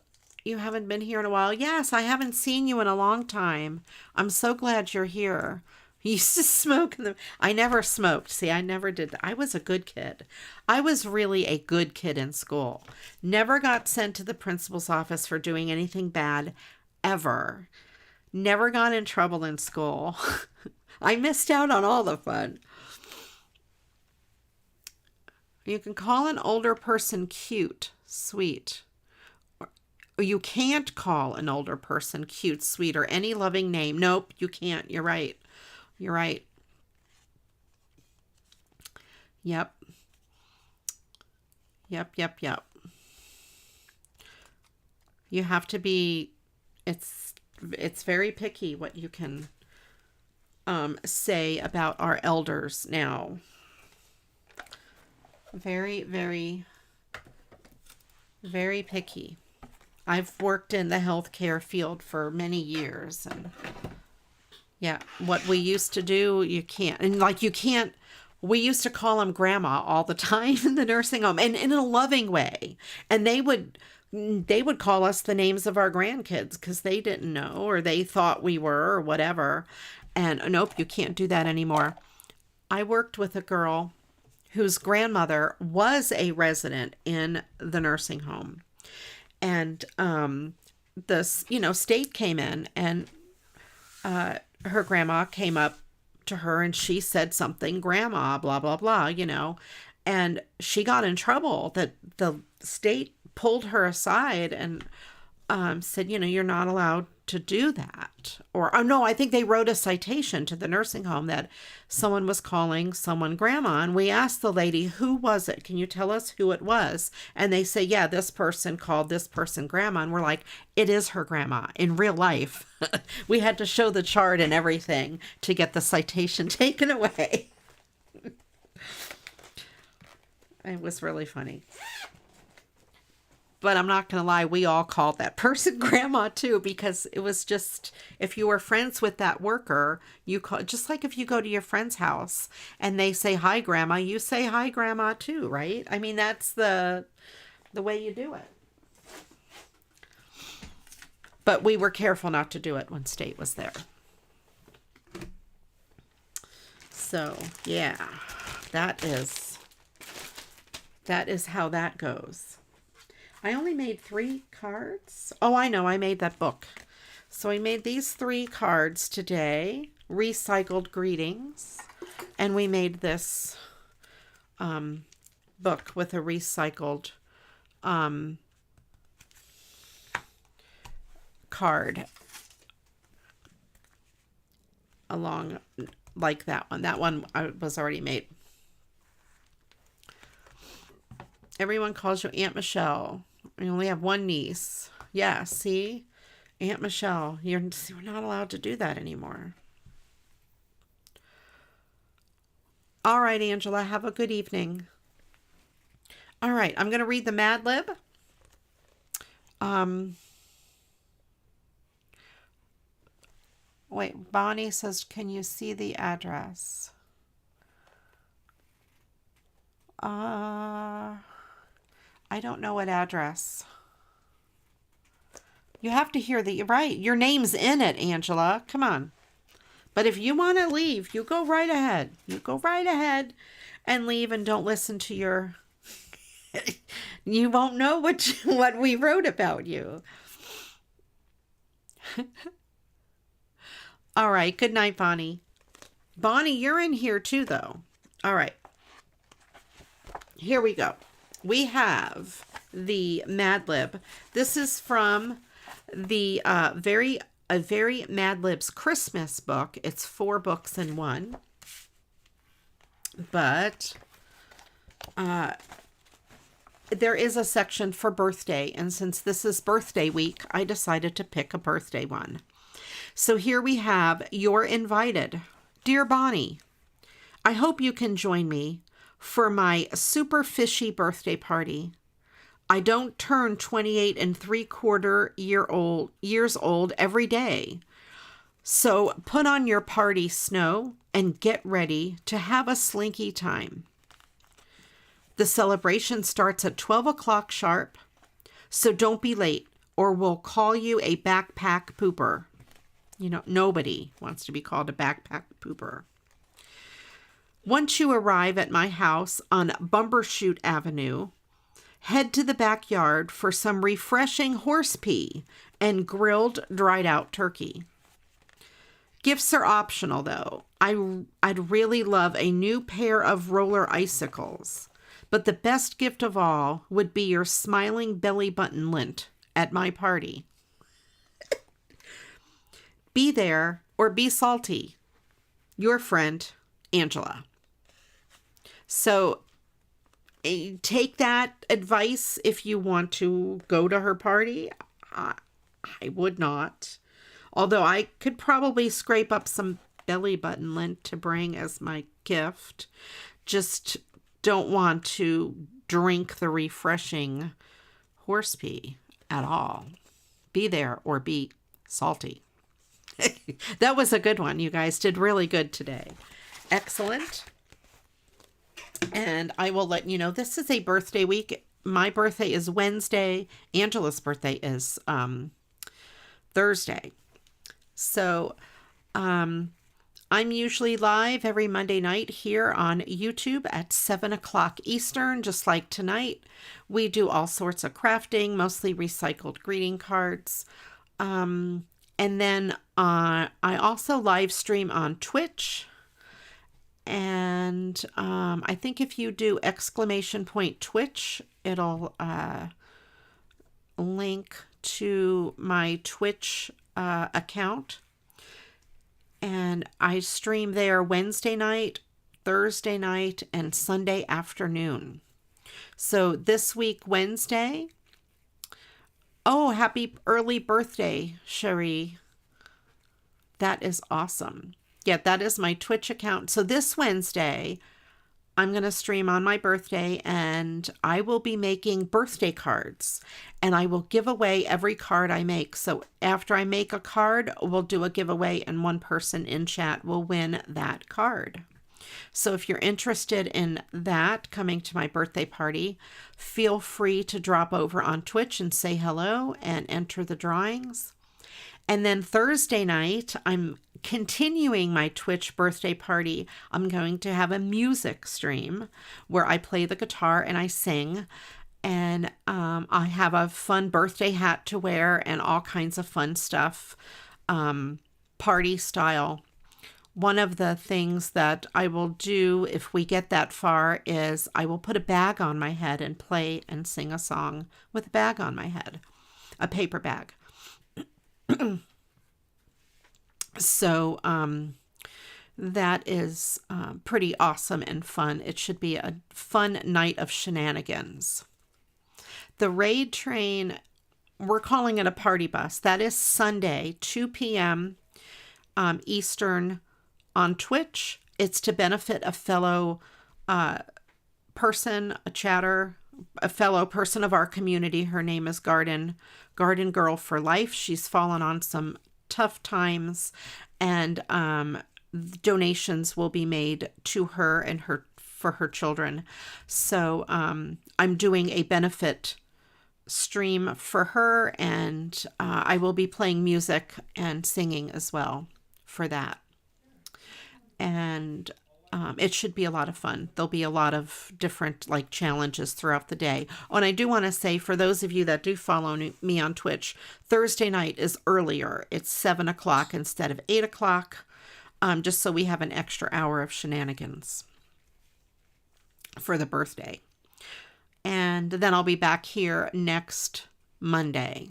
Speaker 2: you haven't been here in a while. Yes, I haven't seen you in a long time. I'm so glad you're here. You used to smoke in the... I never smoked. See, I never did that. I was a good kid. I was really a good kid in school. Never got sent to the principal's office for doing anything bad, ever. Never got in trouble in school. I missed out on all the fun. You can call an older person cute, sweet. Or you can't call an older person cute, sweet, or any loving name. Nope, you can't. You're right. You're right. Yep. Yep. You have to be, it's very picky what you can say about our elders now. Very, very, very picky. I've worked in the healthcare field for many years, and yeah, what we used to do, you can't, and like you can't, we used to call them grandma all the time in the nursing home, and in a loving way, and they would call us the names of our grandkids because they didn't know, or they thought we were, or whatever, and nope, you can't do that anymore. I worked with a girl whose grandmother was a resident in the nursing home. And the state came in, and her grandma came up to her and she said something, grandma, blah, blah, blah, and she got in trouble. That the state pulled her aside and said, you're not allowed to do that. Or, oh no, I think they wrote a citation to the nursing home that someone was calling someone grandma. And we asked the lady, who was it? Can you tell us who it was? And they say, yeah, this person called this person grandma. And we're like, it is her grandma in real life. We had to show the chart and everything to get the citation taken away. It was really funny. But I'm not going to lie, we all called that person grandma too, because it was just, if you were friends with that worker, you call, just like if you go to your friend's house and they say, hi, grandma, you say, hi, grandma too, right? I mean, that's the way you do it. But we were careful not to do it when state was there. So, yeah, that is how that goes. I only made 3 cards. Oh, I know. I made that book. So I made these 3 cards today. Recycled greetings. And we made this book with a recycled card. Along like that one. That one was already made. Everyone calls you Aunt Michelle. I only have one niece. Yeah, see? Aunt Michelle. We're not allowed to do that anymore. All right, Angela. Have a good evening. All right. I'm going to read the Mad Lib. Wait. Bonnie says, can you see the address? I don't know what address. You have to hear right. Your name's in it, Angela. Come on. But if you want to leave, you go right ahead. You go right ahead and leave, and don't listen to your... You won't know what we wrote about you. All right. Good night, Bonnie. Bonnie, you're in here too, though. All right. here we go. We have the Mad Lib. This is from the very Mad Lib's Christmas book. It's 4 books in one. But there is a section for birthday, and since this is birthday week, I decided to pick a birthday one. So here we have You're Invited. Dear Bonnie, I hope you can join me for my super fishy birthday party. I don't turn 28 3/4 years old every day. So put on your party snow and get ready to have a slinky time. The celebration starts at 12 o'clock sharp, so don't be late or we'll call you a backpack pooper. You know, nobody wants to be called a backpack pooper. Once you arrive at my house on Bumbershoot Avenue, head to the backyard for some refreshing horse pea and grilled dried out turkey. Gifts are optional though. I'd really love a new pair of roller icicles, but the best gift of all would be your smiling belly button lint at my party. Be there or be salty. Your friend, Angela. So take that advice if you want to go to her party. I would not. Although I could probably scrape up some belly button lint to bring as my gift. Just don't want to drink the refreshing horse pea at all. Be there or be salty. That was a good one. You guys did really good today. Excellent. And I will let you know, this is a birthday week. My birthday is Wednesday. Angela's birthday is Thursday. So I'm usually live every Monday night here on YouTube at 7 o'clock Eastern, just like tonight. We do all sorts of crafting, mostly recycled greeting cards. And then I also live stream on Twitch. And I think if you do !Twitch, it'll link to my Twitch account. And I stream there Wednesday night, Thursday night, and Sunday afternoon. So this week, Wednesday... Oh, happy early birthday, Cherie. That is awesome. Yeah, that is my Twitch account. So this Wednesday, I'm going to stream on my birthday and I will be making birthday cards. And I will give away every card I make. So after I make a card, we'll do a giveaway and one person in chat will win that card. So if you're interested in that, coming to my birthday party, feel free to drop over on Twitch and say hello and enter the drawings. And then Thursday night, I'm continuing my Twitch birthday party. I'm going to have a music stream where I play the guitar and I sing. And I have a fun birthday hat to wear and all kinds of fun stuff, party style. One of the things that I will do if we get that far is I will put a bag on my head and play and sing a song with a bag on my head, a paper bag. So that is pretty awesome and fun. It should be a fun night of shenanigans. The raid train, we're calling it a party bus. That is Sunday, 2 p.m. Eastern on Twitch. It's to benefit a fellow person, a chatter, a fellow person of our community. Her name is Garden Girl for Life. She's fallen on some tough times, and donations will be made to her and for her children. So I'm doing a benefit stream for her, and I will be playing music and singing as well for that. And it should be a lot of fun. There'll be a lot of different challenges throughout the day. Oh, and I do want to say, for those of you that do follow me on Twitch, Thursday night is earlier. It's 7 o'clock instead of 8 o'clock, just so we have an extra hour of shenanigans for the birthday. And then I'll be back here next Monday.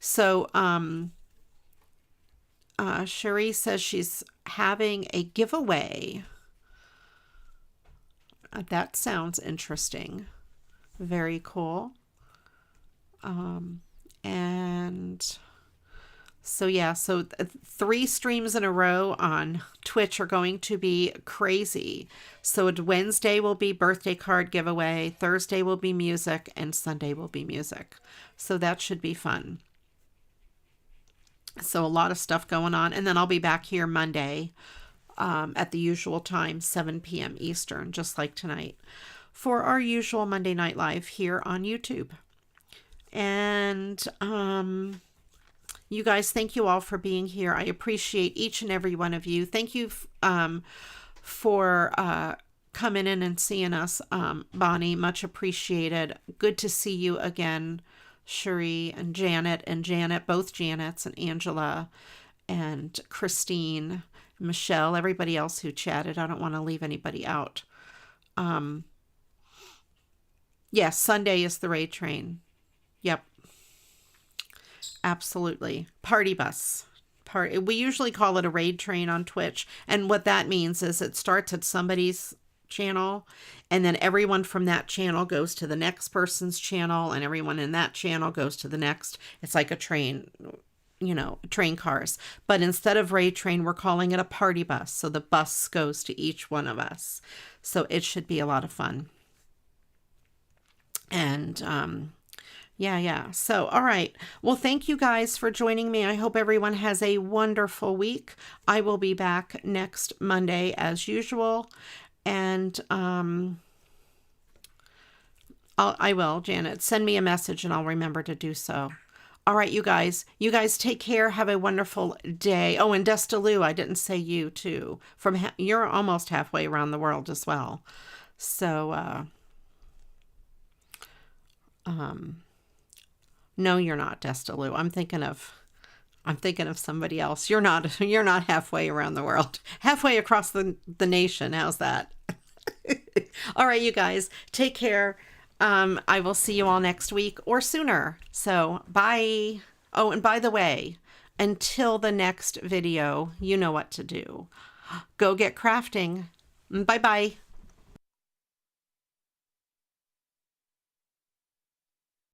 Speaker 2: So, Cherie says she's having a giveaway. That sounds interesting. Very cool. And so yeah, so 3 streams in a row on Twitch are going to be crazy. So Wednesday will be birthday card giveaway, Thursday will be music, and Sunday will be music. So that should be fun. So a lot of stuff going on. And then I'll be back here Monday at the usual time, 7 p.m. Eastern, just like tonight, for our usual Monday Night Live here on YouTube. And you guys, thank you all for being here. I appreciate each and every one of you. Thank you for coming in and seeing us, Bonnie. Much appreciated. Good to see you again, Cherie and Janet, both Janets, and Angela and Christine, Michelle, everybody else who chatted. I don't want to leave anybody out. Yes, Sunday is the raid train. Yep. Absolutely. Party bus. We usually call it a raid train on Twitch. And what that means is it starts at somebody's channel, and then everyone from that channel goes to the next person's channel, and everyone in that channel goes to the next. It's like a train, you know, train cars. But instead of raid train, we're calling it a party bus. So the bus goes to each one of us. So it should be a lot of fun. And yeah. So, all right. Well, thank you guys for joining me. I hope everyone has a wonderful week. I will be back next Monday as usual. And I will, Janet. Send me a message and I'll remember to do so. All right, you guys. You guys take care. Have a wonderful day. Oh, and Destaloo, I didn't say you too. You're almost halfway around the world as well. So, no, you're not, Destaloo. I'm thinking of somebody else. You're not halfway around the world. Halfway across the nation. How's that? All right, you guys, take care. I will see you all next week or sooner. So, bye. Oh, and by the way, until the next video, you know what to do. Go get crafting. Bye-bye.